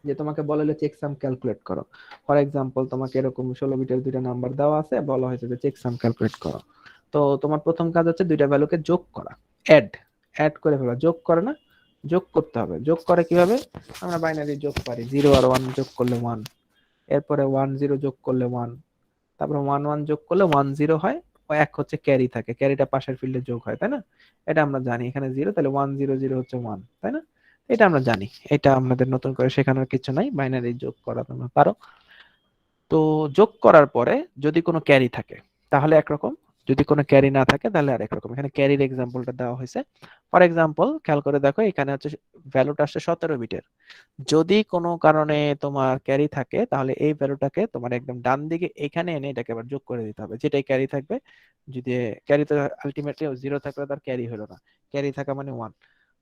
যে তোমাকে বলা হলো চেকসাম ক্যালকুলেট করো, ফর এক্সাম্পল তোমাকে এরকম 16 বিটের দুইটা নাম্বার দেওয়া আছে, বলা হয়েছে যে চেকসাম ক্যালকুলেট করো। তো তোমার প্রথম কাজ হচ্ছে দুইটা ভ্যালুকে যোগ করা, অ্যাড অ্যাড করে ফেলা, যোগ করে না, যোগ করতে হবে। যোগ করে কিভাবে, আমরা বাইনারি যোগ পারি, 0 আর 1 যোগ করলে 1, এরপরে 1 0 যোগ করলে 1, তারপরে 1 1 যোগ করলে 1 0 হয়, ও এক হচ্ছে ক্যারি থাকে, ক্যারিটা পাশের ফিল্ডে যোগ হয়, তাই না, এটা আমরা জানি। এখানে 0, তাহলে 1 0 0 হচ্ছে 1, তাই না, এটা আমরা জানি, এটা আমাদের নতুন করে শেখানোর কিছু নাই, বাইনারি যোগ করা তোমরা পারো। তো যোগ করার পরে যদি কোনো ক্যারি থাকে তাহলে একরকম, যদি কোনো ক্যারি না থাকে তাহলে আরেক রকম। এখানে ক্যারির এক্সাম্পলটা দেওয়া হয়েছে, ফর এক্সাম্পল খেয়াল করে দেখো, এখানে হচ্ছে ভ্যালুটা আসছে 17 বিটের। যদি কোনো কারণে তোমার ক্যারি থাকে তাহলে এই ভ্যালুটাকে তোমার একদম ডান দিকে এখানে এনে এটাকে আবার যোগ করে দিতে হবে, যেটাই ক্যারি থাকবে। যদি ক্যারি তো আলটিমেটলি 0 থাকলে তার ক্যারি হলো না, ক্যারি থাকা মানে 1।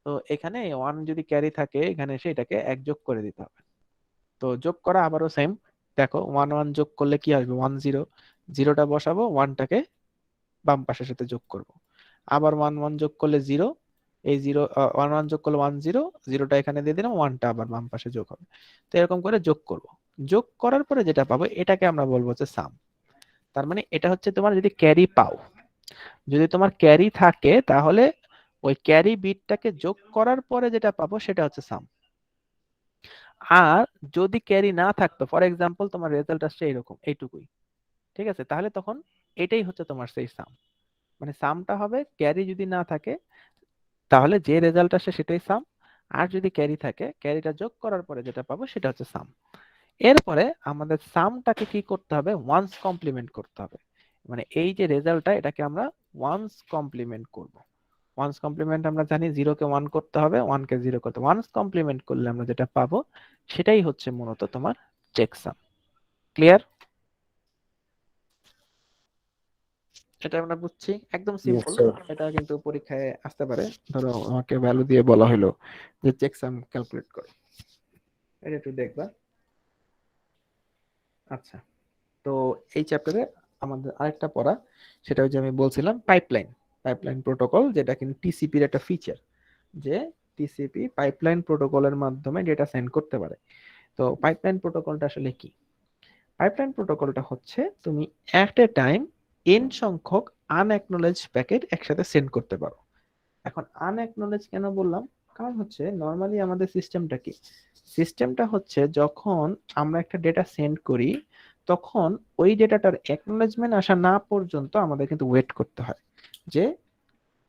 তো এখানে 1 যদি ক্যারি থাকে এখানে এসে এটাকে এক যোগ করে দিতে হবে। তো যোগ করা আবারও সেম, দেখো 1 1 যোগ করলে কি আসবে, 1 0, জিরোটা বসাবো, 1টাকে বাম পাশের সাথে যোগ করব। আবার 1 1 যোগ করলে 0, এই 0 1 1 যোগ করলে 1 0, জিরোটা এখানে দিয়ে দিলাম, 1টা আবার বাম পাশে যোগ হবে। তো এরকম করে যোগ করব। যোগ করার পরে যেটা পাবো এটাকে আমরা বলবো হচ্ছে সাম। তার মানে এটা হচ্ছে তোমার যদি ক্যারি পাও, যদি তোমার ক্যারি থাকে তাহলে ওই ক্যারি বিটটাকে যোগ করার পরে যেটা পাবো সেটা হচ্ছে সাম। আর যদি ক্যারি না থাকতো, ফর এক্সাম্পল তোমার রেজাল্ট আসছে এরকম এইটুকুই, ঠিক আছে, তাহলে তখন এটাই হচ্ছে তোমার সেই সাম। মানে সামটা হবে ক্যারি যদি না থাকে তাহলে যে রেজাল্ট আসে সেটাই সাম, আর যদি ক্যারি থাকে ক্যারিটা যোগ করার পরে যেটা পাবো সেটা হচ্ছে সাম। এরপরে আমাদের সামটাকে কি করতে হবে, ওয়ান্স কমপ্লিমেন্ট করতে হবে। মানে এই যে রেজাল্টটা এটাকে আমরা ওয়ান্স কমপ্লিমেন্ট করব। ওয়ান্স কমপ্লিমেন্ট আমরা জানি 0-কে 1 করতে হবে, 1-কে 0 করতে হবে। ওয়ান্স কমপ্লিমেন্ট করলে আমরা যেটা পাবো সেটাই হচ্ছে মূলত তোমার চেকসাম। ক্লিয়ার? এটা আমরা বুঝছি, একদম Yes, সিম্পল। sir. এটা কিন্তু পরীক্ষায় আসতে পারে। ধরো আমাকে ভ্যালু দিয়ে বলা হলো যে চেকসাম ক্যালকুলেট করো, এটা একটু দেখবা। আচ্ছা, তো এই চ্যাপ্টারে আমাদের আরেকটা পড়া, সেটা হচ্ছে আমি বলছিলাম পাইপলাইন প্রোটোকল, যেটা কিন্তু টিসিপির একটা ফিচার, যে টিসিপি পাইপলাইন প্রোটোকলের মাধ্যমে ডেটা সেন্ড করতে পারে। তো পাইপলাইন প্রোটোকলটা আসলে কি? পাইপলাইন প্রোটোকলটা হচ্ছে তুমি এট এ টাইম এন সংখ্যক আনএকনোলেজ প্যাকেট একসাথে সেন্ড করতে পারো। এখন আনএকনোলেজ কেন বললাম? কারণ হচ্ছে নর্মালি আমাদের সিস্টেমটা কি, সিস্টেমটা হচ্ছে যখন আমরা একটা ডেটা সেন্ড করি, তখন ওই ডেটাটার অ্যাকনোলেজমেন্ট আসা না পর্যন্ত আমাদের কিন্তু ওয়েট করতে হয়, যে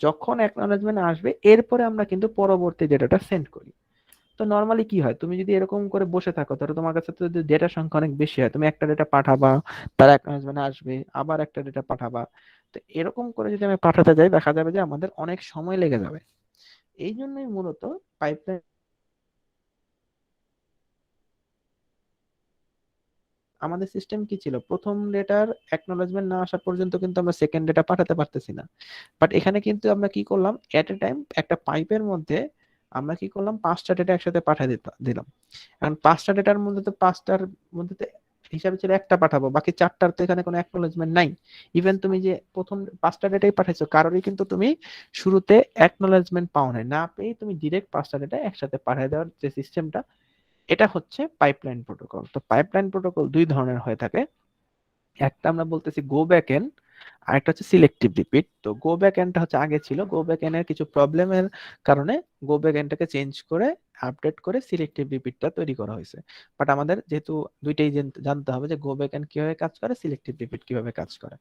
যখন অ্যাকনোলেজমেন্ট আসবে এরপরে আমরা কিন্তু পরবর্তী ডেটাটা সেন্ড করি। তো নর্মালি কি হয়, তুমি যদি এরকম করে বসে থাকো, তাহলে তোমার কাছে তো যদি ডেটা সংখ্যা অনেক বেশি হয়, তুমি একটা ডেটা পাঠাবা, তার অ্যাকনোলেজমেন্ট আসবে, আবার একটা ডেটা পাঠাবা। তো এরকম করে যদি আমি পাঠাতে যাই, দেখা যাবে যে আমাদের অনেক সময় লেগে যাবে। এই জন্যই মূলত পাইপলাইন, আমাদের সিস্টেম কি ছিল, প্রথম ডেটার অ্যাকনোলেজমেন্ট না আসা পর্যন্ত কিন্তু আমরা সেকেন্ড ডেটা পাঠাতে পারতেছি না। বাট এখানে কিন্তু আমরা কি করলাম, এট এ টাইম একটা পাইপের মধ্যে আমরা কি করলাম, 5টা ডেটা একসাথে পাঠিয়ে দিলাম। এখন 5টা ডেটার মধ্যে তো 5টার মধ্যে তো হিসাবে ছিল একটা পাঠাবো, বাকি 4টার তো এখানে কোনো অ্যাকনোলেজমেন্ট নাই। ইভেন তুমি যে প্রথম 5টা ডেটাই পাঠাইছো, কারোরই কিন্তু তুমি শুরুতে অ্যাকনোলেজমেন্ট পাও নাই, না পেয়ে তুমি ডিরেক্ট 5টা ডেটা একসাথে পাঠিয়ে দেওয়ার যে সিস্টেমটা, এটা হচ্ছে পাইপলাইন প্রোটোকল। তো পাইপলাইন প্রোটোকল দুই ধরনের হয়ে থাকে, একটা আমরা বলতেছি গো ব্যাক এন্ড, আর একটা হচ্ছে সিলেক্টিভ রিপিট। তো গো ব্যাক এন্ডটা হচ্ছে আগে ছিল, গো ব্যাক এন্ড এর কিছু প্রবলেমের কারণে গো ব্যাক এন্ডটাকে চেঞ্জ করে আপডেট করে সিলেক্টিভ রিপিটটা তৈরি করা হয়েছে। বাট আমাদের যেহেতু দুইটাই জানতে হবে যে গো ব্যাক এন্ড কিভাবে কাজ করে, সিলেক্টিভ রিপিট কিভাবে কাজ করে।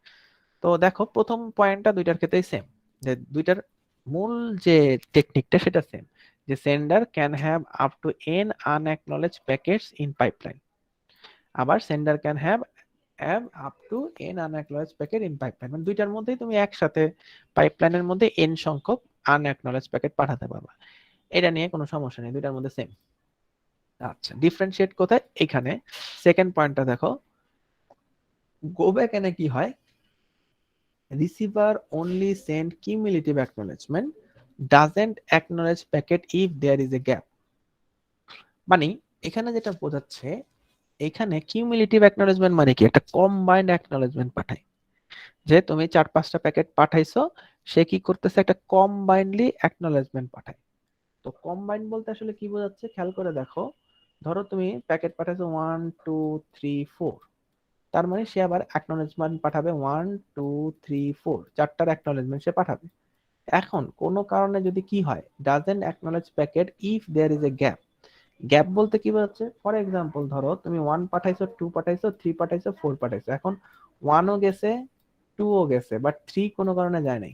তো দেখো প্রথম পয়েন্টটা দুইটার ক্ষেত্রেই সেম, যে দুইটার মূল যে টেকনিকটা সেটা সেম, যে sender can have up to N unacknowledged packets in pipeline, আবার sender can have up to N unacknowledged packet in pipeline, মানে দুইটার মধ্যেই তুমি একসাথে পাইপলাইনের মধ্যে এন সংখ্যক আনএকনোলেজ প্যাকেট পাঠাতে পারবা। এটা নিয়ে কোনো সমস্যা নেই, দুইটার মধ্যে সেম। আচ্ছা, ডিফারেন্সিয়েট কোথায়? এখানে সেকেন্ড পয়েন্টটা দেখো, গো ব্যাক এনে কি হয়, receiver only send cumulative acknowledgement, doesn't acknowledge packet if there is a gap. মানে এখানে যেটা বোঝাচ্ছে, এখানে কিউমুলেটিভ অ্যাকনোলেজমেন্ট মানে কি, একটা কম্বাইন্ড অ্যাকনোলেজমেন্ট পাঠায়, যে তুমি 4-5টা প্যাকেট পাঠাইছো, সে কি করতেছে, একটা কম্বাইন্ডলি অ্যাকনোলেজমেন্ট পাঠায়। তো কম্বাইন্ড বলতে আসলে কি বোঝাচ্ছে, খেয়াল করে দেখো, ধরো তুমি প্যাকেট পাঠাইছো 1 2 3 4, তার মানে সে আবার অ্যাকনোলেজমেন্ট পাঠাবে 1 2 3 4, 4টার অ্যাকনোলেজমেন্ট সে পাঠাবে। এখন কোনো কারণে যদি কি হয়, doesn't acknowledge packet if there is a gap. Gap বলতে কি বোঝাচ্ছে, ফর এক্সাম্পল ধরো তুমি 1 পাঠাইছো, 2 পাঠাইছো, 3 পাঠাইছো, 4 পাঠাইছো, এখন 1ও গেছে, 2ও গেছে, বাট 3 কোনো কারণে যায় নাই।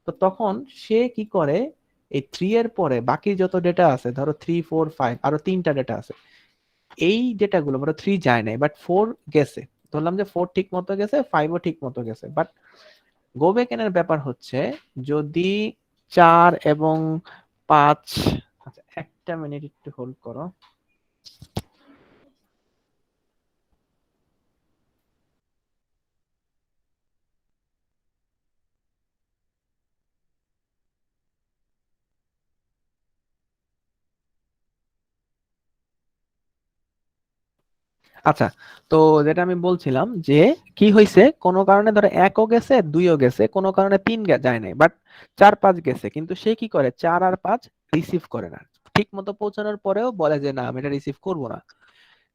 তো তখন সে কি করে, এই 3 এর পরে বাকি যত ডেটা আছে, ধরো 3 4 5, আরো 3টা ডেটা আছে, এই ডেটাগুলো ধরো 3 যায় নাই বাট 4 গেছে, ধরলাম যে 4 ঠিক মতো গেছে, 5ও ঠিক মতো গেছে, বাট গো ব্যাক এর ব্যাপার হচ্ছে, যদি 4 এবং 5, আচ্ছা একটা মিনিট একটু হোল্ড করো। আচ্ছা, তো যেটা আমি বলছিলাম যে কি হয়েছে, কোনো কারণে ধরো 1ও গেছে, 2ও গেছে, কোনো কারণে 3 যায় নাই, বাট 4 5 গেছে, কিন্তু সে কি করে, 4 আর 5 রিসিভ করে না। ঠিক মতো পৌঁছানোর পরেও বলে যে না আমি এটা রিসিভ করব না,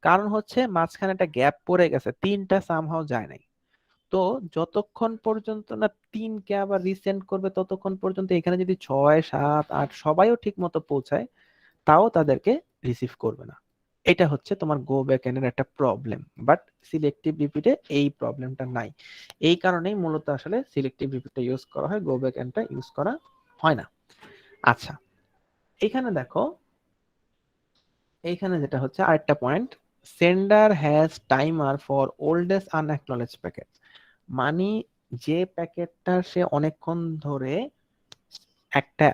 কারণ হচ্ছে মাঝখানে একটা গ্যাপ পড়ে গেছে, 3টা সামহাও যায় নাই। তো যতক্ষণ পর্যন্ত না 3কে আবার রিসেন্ড করবে, ততক্ষণ পর্যন্ত এখানে যদি 6 7 8 সবাইও ঠিক মতো পৌঁছায়, তাও তাদেরকে রিসিভ করবে না। এটা হচ্ছে তোমার গো ব্যাক এর একটা প্রবলেম, বাট সিলেক্টিভ রিপিটে এই প্রবলেমটা নাই। এই কারণেই মূলত আসলে সিলেক্টিভ রিপিটটা ইউজ করা হয়, গো ব্যাক এন্ডটা ইউজ করা হয় না। আচ্ছা, এখানে দেখো, এইখানে যেটা হচ্ছে আরেকটা point, sender has timer for oldest unacknowledged packet, মানে যে প্যাকেটটা সে অনেকক্ষণ ধরে একটা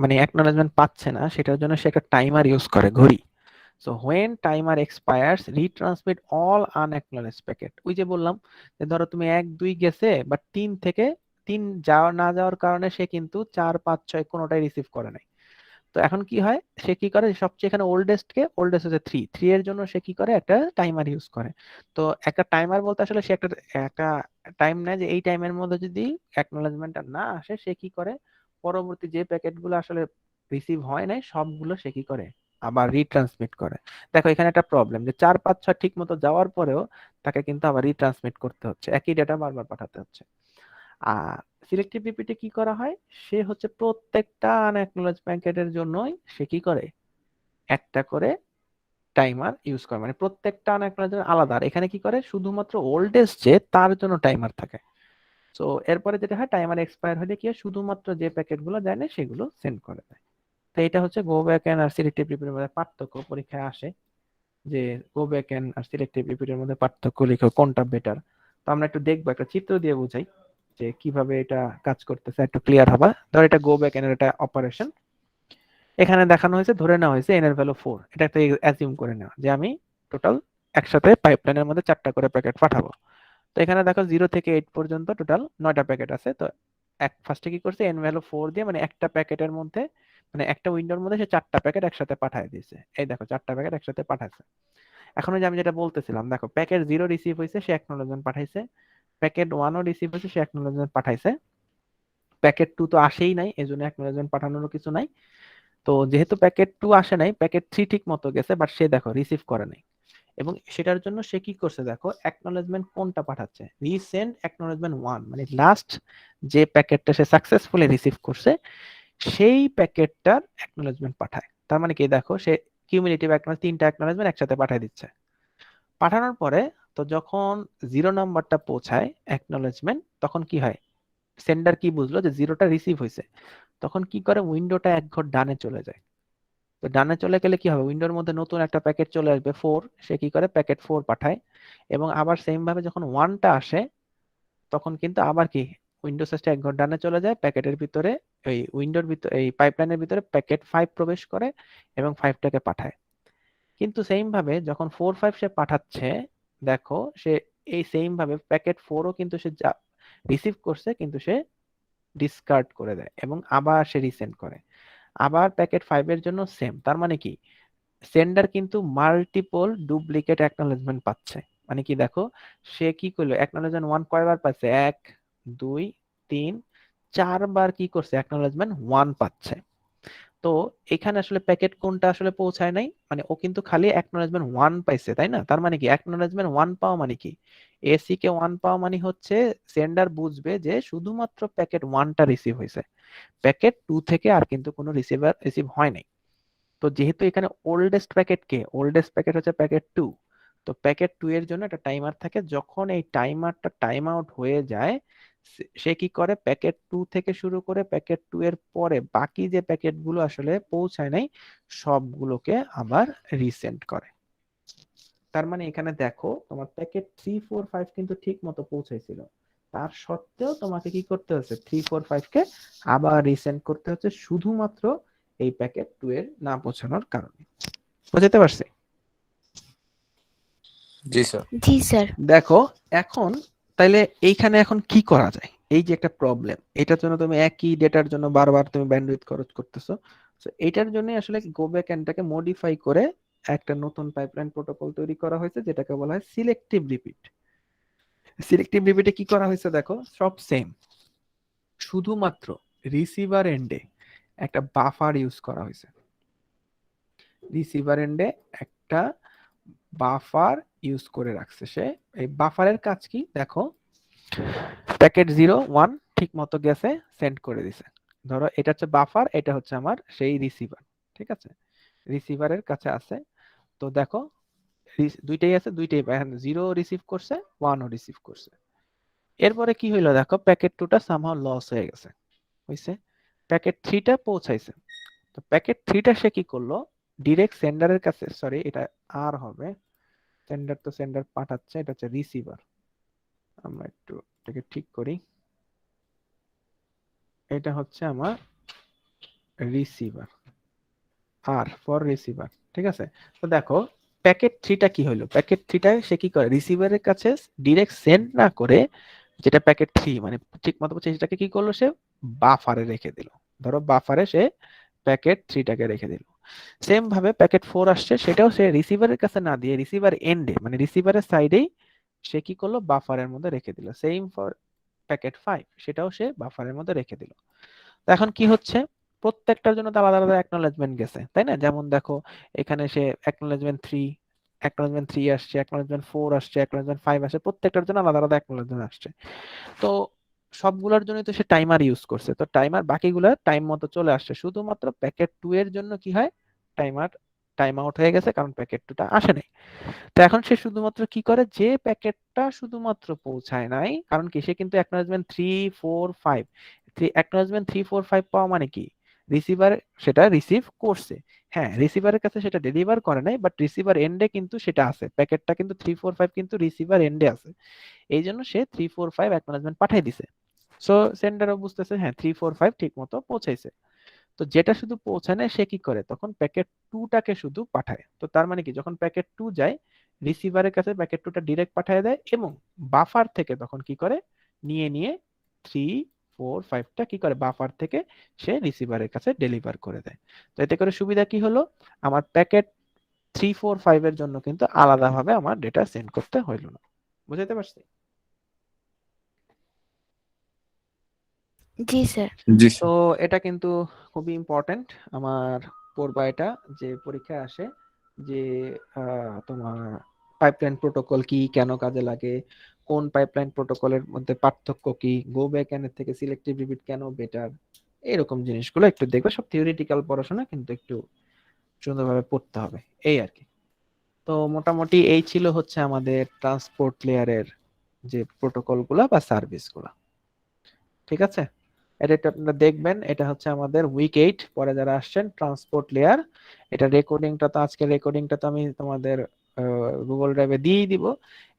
মানে অ্যাকনোলেজমেন্ট পাচ্ছে না, সেটার জন্য সে একটা টাইমার ইউজ করে, ঘড়ি। So when timer expires retransmit all unacknowledged packet. ওই যে বললাম যে ধরো তুমি 1 2 গেছে, বাট 3 যাওয়া না যাওয়ার কারণে সে কিন্তু 4 5 6 কোনোটাই রিসিভ করে নাই। তো এখন কি হয়, সে কি করে, সবচেয়ে এখানে ওল্ডেস্ট হচ্ছে 3 এর জন্য সে কি করে, একটা টাইমার ইউজ করে। তো একটা টাইমার বলতে আসলে সে একটা একটা টাইম নেয় যে এই টাইমের মধ্যে যদি অ্যাকনোলেজমেন্টটা না আসে, সে কি করে পরবর্তী যে প্যাকেটগুলো আসলে রিসিভ হয় নাই সবগুলো সে কি করে আবার রিট্রান্সমিট করে। দেখো এখানে একটা প্রবলেম যে 4 5 6 ঠিক মতো যাওয়ার পরেও তাকে কিন্তু আবার রিট্রান্সমিট করতে হচ্ছে, একই ডেটা বারবার পাঠাতে হচ্ছে। আর সিলেক্টিভ রিপিটে কি করা হয়, সে হচ্ছে প্রত্যেকটা আনএকনোলেজ প্যাকেটের জন্যই সে কি করে একটা করে টাইমার ইউজ করে, মানে প্রত্যেকটা আনএকনোলেজ আলাদা। আর এখানে কি করে, শুধুমাত্র ওল্ডেস্ট যে তার জন্য টাইমার থাকে। তো এরপরে যেটা হয়, টাইমার এক্সপায়ার হলে কি হয়, শুধুমাত্র যে প্যাকেটগুলো যায় না সেগুলো সেন্ড করে দেয়। তো এটা হচ্ছে গো ব্যাক এন্ড আর সিলেক্টিভ রিপিটের মধ্যে পার্থক্য, পরীক্ষায় আসে যে গো ব্যাক এন্ড আর সিলেক্টিভ রিপিটের মধ্যে পার্থক্য লিখো কোনটা বেটার। তো আমরা একটু দেখবো, একটা চিত্র দিয়ে বুঝাই যে কিভাবে এটা কাজ করতেছে, একটু ক্লিয়ার হবে। ধর এটা গো ব্যাক এন্ড এটা অপারেশন, এখানে দেখানো হয়েছে, ধরে নেওয়া হয়েছে এন এর ভ্যালু 4। এটা একটা অ্যাজিউম করে নেওয়া যে আমি টোটাল একসাথে পাইপলাইনের মধ্যে 4টা করে প্যাকেট পাঠাবো। তো এখানে দেখো 0 থেকে 8 পর্যন্ত টোটাল 9টা প্যাকেট আছে। তো ফার্স্টে কি করছে, এন ভ্যালু 4 দিয়ে, মানে একটা প্যাকেটের মধ্যে, মানে একটা উইন্ডোর মধ্যে সে 4টা প্যাকেট একসাথে পাঠিয়ে দিয়েছে। এই দেখো 4টা প্যাকেট একসাথে পাঠাইছে। এখন ওই যে আমি যেটা বলতেছিলাম, দেখো প্যাকেট 0 রিসিভ হয়েছে, সে অ্যাকনোলেজমেন্ট পাঠাইছে। প্যাকেট 1ও রিসিভ হয়েছে, সে অ্যাকনোলেজমেন্ট পাঠাইছে। প্যাকেট 2 তো আসেই নাই, এজন্য অ্যাকনোলেজমেন্ট পাঠানোরও কিছু নাই। তো যেহেতু প্যাকেট 2 আসে নাই, প্যাকেট 3 ঠিক মতো গেছে, বাট সে দেখো রিসিভ করে নাই। এবং সেটার জন্য সে কি করছে, দেখো অ্যাকনোলেজমেন্ট কোনটা পাঠাচ্ছে, রিসেন্ড অ্যাকনোলেজমেন্ট 1, মানে লাস্ট যে প্যাকেটটা সে সাকসেসফুলি রিসিভ করছে সেই প্যাকেটটার অ্যাকনোলেজমেন্ট পাঠায়। তার মানে কি, দেখো সে কিউমুলেটিভ অ্যাকনোলেজমেন্ট 3টা অ্যাকনোলেজমেন্ট একসাথে পাঠিয়ে দিচ্ছে। পাঠানোর পরে তো যখন 0 নাম্বারটা পৌঁছায় অ্যাকনোলেজমেন্ট, তখন কি হয়, সেন্ডার কি বুঝলো যে 0টা রিসিভ হয়েছে, তখন কি করে, উইন্ডোটা এক ঘর ডানে চলে যায়। তো ডানে চলে গেলে কি হবে, উইন্ডোর মধ্যে নতুন একটা প্যাকেট চলে আসবে 4, সে কি করে প্যাকেট 4 পাঠায়। এবং আবার সেম ভাবে যখন 1টা আসে, তখন কিন্তু আবার কি, উইন্ডোজ সিস্টেম এক ঘর ডানে চলে যায়, প্যাকেটের ভিতরে, এই উইন্ডোর ভিতরে, এই পাইপলাইনের ভিতরে প্যাকেট 5 প্রবেশ করে এবং 5টাকে পাঠায়। কিন্তু সেম ভাবে যখন 4 5 সে পাঠাচ্ছে, দেখো সে এই সেম ভাবে প্যাকেট 4ও কিন্তু সে রিসিভ করছে, কিন্তু সে ডিসকার্ড করে দেয় এবং আবার সে রিসেন্ড করে। আবার প্যাকেট 5 এর জন্য সেম। তার মানে কি, সেন্ডার কিন্তু মাল্টিপল ডুপ্লিকেট অ্যাকনোলেজমেন্ট পাচ্ছে। মানে কি, দেখো সে কি করলো, অ্যাকনোলেজমেন্ট 1 কয়বার পাচ্ছে, 1 2 3 4বার কি করছে, অ্যাকনোলেজমেন্ট 1 পাচ্ছে। তো এখানে আসলে প্যাকেট কোনটা আসলে পৌঁছায় নাই, মানে ও কিন্তু খালি অ্যাকনোলেজমেন্ট 1 পাইছে, তাই না? তার মানে কি, অ্যাকনোলেজমেন্ট 1 পাওয়া মানে কি, এসি কে 1 পাওয়া মানে হচ্ছে সেন্ডার বুঝবে যে শুধুমাত্র প্যাকেট 1টা রিসিভ হয়েছে, প্যাকেট 2 থেকে আর কিন্তু কোনো রিসিভ হয় নাই। তো যেহেতু এখানে ওল্ডেস্ট প্যাকেট হচ্ছে প্যাকেট 2, তো প্যাকেট 2 এর জন্য একটা টাইমার থাকে। যখন এই টাইমারটা টাইম আউট হয়ে যায়, সে কি করে, প্যাকেট 2 থেকে শুরু করে প্যাকেট 2 এর পরে বাকি যে প্যাকেটগুলো আসলে পৌঁছায় নাই সবগুলোকে আবার রিসেন্ড করে। তার মানে এখানে দেখো তোমার প্যাকেট 3 4 5 কিন্তু ঠিক মতো পৌঁছাইছিল, তার সত্ত্বেও তোমাকে কি করতে হচ্ছে, 3 4 5 কে আবার রিসেন্ড করতে হচ্ছে, শুধুমাত্র এই প্যাকেট 2 এর না পৌঁছানোর কারণে। বুঝতে পারছি? জি স্যার। জি স্যার। দেখো এখন তাইলে এইখানে এখন কি করা যায়, এই যে একটা প্রবলেম, এটার জন্য তুমি একই ডেটার জন্য বারবার তুমি ব্যান্ডউইথ খরচ করতেছো। তো এটার জন্য আসলে গো ব্যাক এন্ডটাকে মডিফাই করে একটা নতুন পাইপলাইন প্রোটোকল তৈরি করা হয়েছে, যেটাকে বলা হয় সিলেক্টিভ রিপিট। সিলেক্টিভ রিপিটে কি করা হয়েছে, দেখো সব সেম, শুধুমাত্র রিসিভার এন্ডে একটা বাফার ইউজ করা হয়েছে। রিসিভার এন্ডে একটা বাফার ইউজ করে রাখছে সে। এই বাফারের কাজ কি, দেখো প্যাকেট 0 1 ঠিক মতো গেছে, সেন্ড করে দিছে। ধরো এটা হচ্ছে বাফার, এটা হচ্ছে আমার সেই রিসিভার, ঠিক আছে, রিসিভারের কাছে আছে। তো দেখো দুইটাই আছে, দুইটাই 0 রিসিভ করছে, 1ও রিসিভ করছে। এরপরে কি হইলো, দেখো প্যাকেট 2টা সামহাও লস হয়ে গেছে, হইছে। প্যাকেট 3টা পৌঁছাইছে। তো প্যাকেট 3টা সে কি করলো, ডিরেক্ট সেন্ডারের কাছে, সরি এটা আর হবে, সেন্ডার তো সেন্ডার পাঠাচ্ছে, এটা হচ্ছে রিসিভার। আমরা একটু এটাকে ঠিক করি, এটা হচ্ছে আমার রিসিভার, আর ফর রিসিভার, ঠিক আছে? তো দেখো প্যাকেট 3টা কি হলো, প্যাকেট 3টা সে কি করে রিসিভারের কাছে ডিরেক্ট সেন্ড না করে, যেটা প্যাকেট 3 মানে ঠিক মতো বলছে সেটাকে কি করলো সে বাফারে রেখে দিল। ধরো বাফারে সে প্যাকেট 3টাকে রেখে দিল। সেম ভাবে প্যাকেট 4 আসছে, সেটাও সে রিসিভারের কাছে না দিয়ে রিসিভার এন্ডে মানে রিসিভারের সাইডেই সে কি করলো বাফারের মধ্যে রেখে দিল। সেম ফর প্যাকেট 5, সেটাও সে বাফারের মধ্যে রেখে দিল। তো এখন কি হচ্ছে, প্রত্যেকটার জন্য তো আলাদা আলাদা অ্যাকনলেজমেন্ট গেছে, তাই না? যেমন দেখো এখানে সে অ্যাকনলেজমেন্ট 3, অ্যাকনলেজমেন্ট 3 আসছে, অ্যাকনলেজমেন্ট 4 আসছে, অ্যাকনলেজমেন্ট 5 আসছে, প্রত্যেকটার জন্য আলাদা আলাদা অ্যাকনলেজমেন্ট আসছে। তো সবগুলোর জন্যই তো সে টাইমার ইউজ করছে, তো টাইমার বাকিগুলো টাইম মতো চলে আসছে, শুধুমাত্র প্যাকেট 2 এর জন্য কি হয় টাইমার টাইম আউট হয়ে গেছে, কারণ প্যাকেট 2টা আসে নাই। তো এখন সে শুধুমাত্র কি করে, যে প্যাকেটটা শুধুমাত্র পৌঁছায় নাই, কারণ কি সে কিন্তু অ্যাকনলেজমেন্ট 3 4 5 অ্যাকনলেজমেন্ট 3 4 5 পাওয়া মানে কি রিসিভার সেটা রিসিভ করছে। হ্যাঁ, রিসিভারের কাছে সেটা ডেলিভার করে নাই, বাট রিসিভার এন্ডে কিন্তু সেটা আছে, প্যাকেটটা কিন্তু 3 4 5 কিন্তু রিসিভার এন্ডে আছে। এই জন্য সে 3 4 5 অ্যাকনলেজমেন্ট পাঠিয়ে দিছে। সো সেন্ডারও বুঝতেছে হ্যাঁ 3 4 5 ঠিক মতো পৌঁছাইছে। তো যেটা শুধু পৌঁছায় না সে কি করে তখন প্যাকেট 2টাকে শুধু পাঠায়। তো তার মানে কি যখন প্যাকেট 2 যায় রিসিভারের কাছে প্যাকেট 2টা ডিরেক্ট পাঠিয়ে দেয়, এবং বাফার থেকে তখন কি করে নিয়ে নিয়ে 3 4 5টা কি করে বাফার থেকে সে রিসিভারের কাছে ডেলিভার করে দেয়। তো এতে করে সুবিধা কি হলো, আমার প্যাকেট 3 4 5 এর জন্য কিন্তু আলাদাভাবে আমার ডেটা সেন্ড করতে হইলো না। বুঝাতে পারছি? জি স্যার। জি তো স্যার। এটা কিন্তু খুবই ইম্পর্টেন্ট আমার পড়বা, এটা যে পরীক্ষায় আসে যে তোমার পাইপলাইন প্রোটোকল কি, কেন কাজে লাগে, কোন পাইপলাইন প্রোটোকলের মধ্যে পার্থক্য কি, গো ব্যাক এর থেকে সিলেক্টিভ রিপিট কেন বেটার, এরকম জিনিসগুলো একটু দেখবে। সব থিওরিটিক্যাল পড়াশোনা, কিন্তু একটু সুন্দরভাবে পড়তে হবে এই আর কি। তো মোটামুটি এই ছিল হচ্ছে আমাদের ট্রান্সপোর্ট লেয়ারের যে প্রোটোকল গুলা বা সার্ভিস গুলা। ঠিক আছে, এটা একটু আপনারা দেখবেন, এটা হচ্ছে আমাদের উইক 8 পরে যারা আসছেন ট্রান্সপোর্ট লেয়ার। এটা রেকর্ডিংটা তো আজকে রেকর্ডিংটা তো আমি তোমাদের গুগল ড্রাইভে দিয়ে দিব।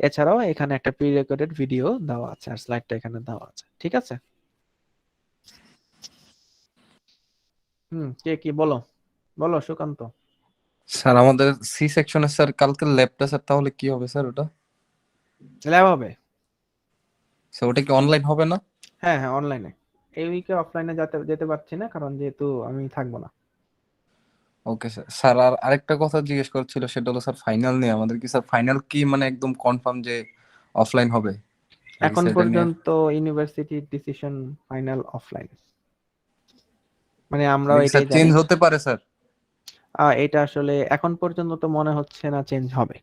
এছাড়াও এখানে একটা প্রি রেকর্ডেড ভিডিও দেওয়া আছে, আর স্লাইডটা এখানে দেওয়া আছে। ঠিক আছে, কে কি বলো, বলো সুকান্ত। স্যার আমাদের সি সেকশনে স্যার কালকে ল্যাবটা স্যার তাহলে কি হবে স্যার ওটা? ল্যাব হবে? স্যার ওটা কি অনলাইন হবে না? হ্যাঁ হ্যাঁ অনলাইনে। এই উইকে অফলাইনে যেতে পারছি না, কারণ যেহেতু আমি থাকবো না। Okay sir. স্যার আর আরেকটা কথা জিজ্ঞেস করছিল, সেটা হলো স্যার ফাইনাল নিয়ে আমাদের কি স্যার ফাইনাল কি মানে একদম কনফার্ম যে অফলাইন হবে নাকি এখন স্যার এটা নিয়ে? পর্যন্ত ইউনিভার্সিটির ডিসিশন ফাইনাল অফলাইন, মানে আমরাও নাকি স্যার এটাই চেঞ্জ জানি। হতে পারে স্যার? এটা আসলে এখন পর্যন্ত তো মনে হচ্ছে না চেঞ্জ হবে,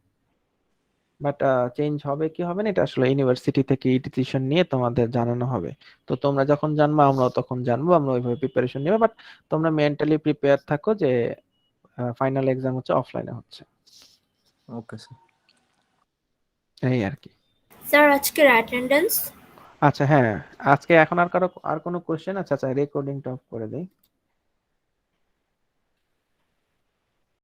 বাট চেঞ্জ হবে কি হবে না এটা আসলে ইউনিভার্সিটি থেকে ডিসিশন নিয়ে তোমাদের জানানো হবে। তো তোমরা যখন জানবে আমরাও তখন জানবো, আমরা ওইভাবে প্রিপারেশন নেবো। বাট তোমরা মেন্টালি প্রিপেয়ার থাকো যে ফাইনাল এক্সাম হচ্ছে অফলাইনে হচ্ছে, ওকে স্যার। এই আর কি। স্যার আজকের অ্যাটেন্ডেন্স? আচ্ছা হ্যাঁ, আজকে এখন আর কারো আর কোনো কোশ্চেন? আচ্ছা আচ্ছা রেকর্ডিংটা অফ করে দেই।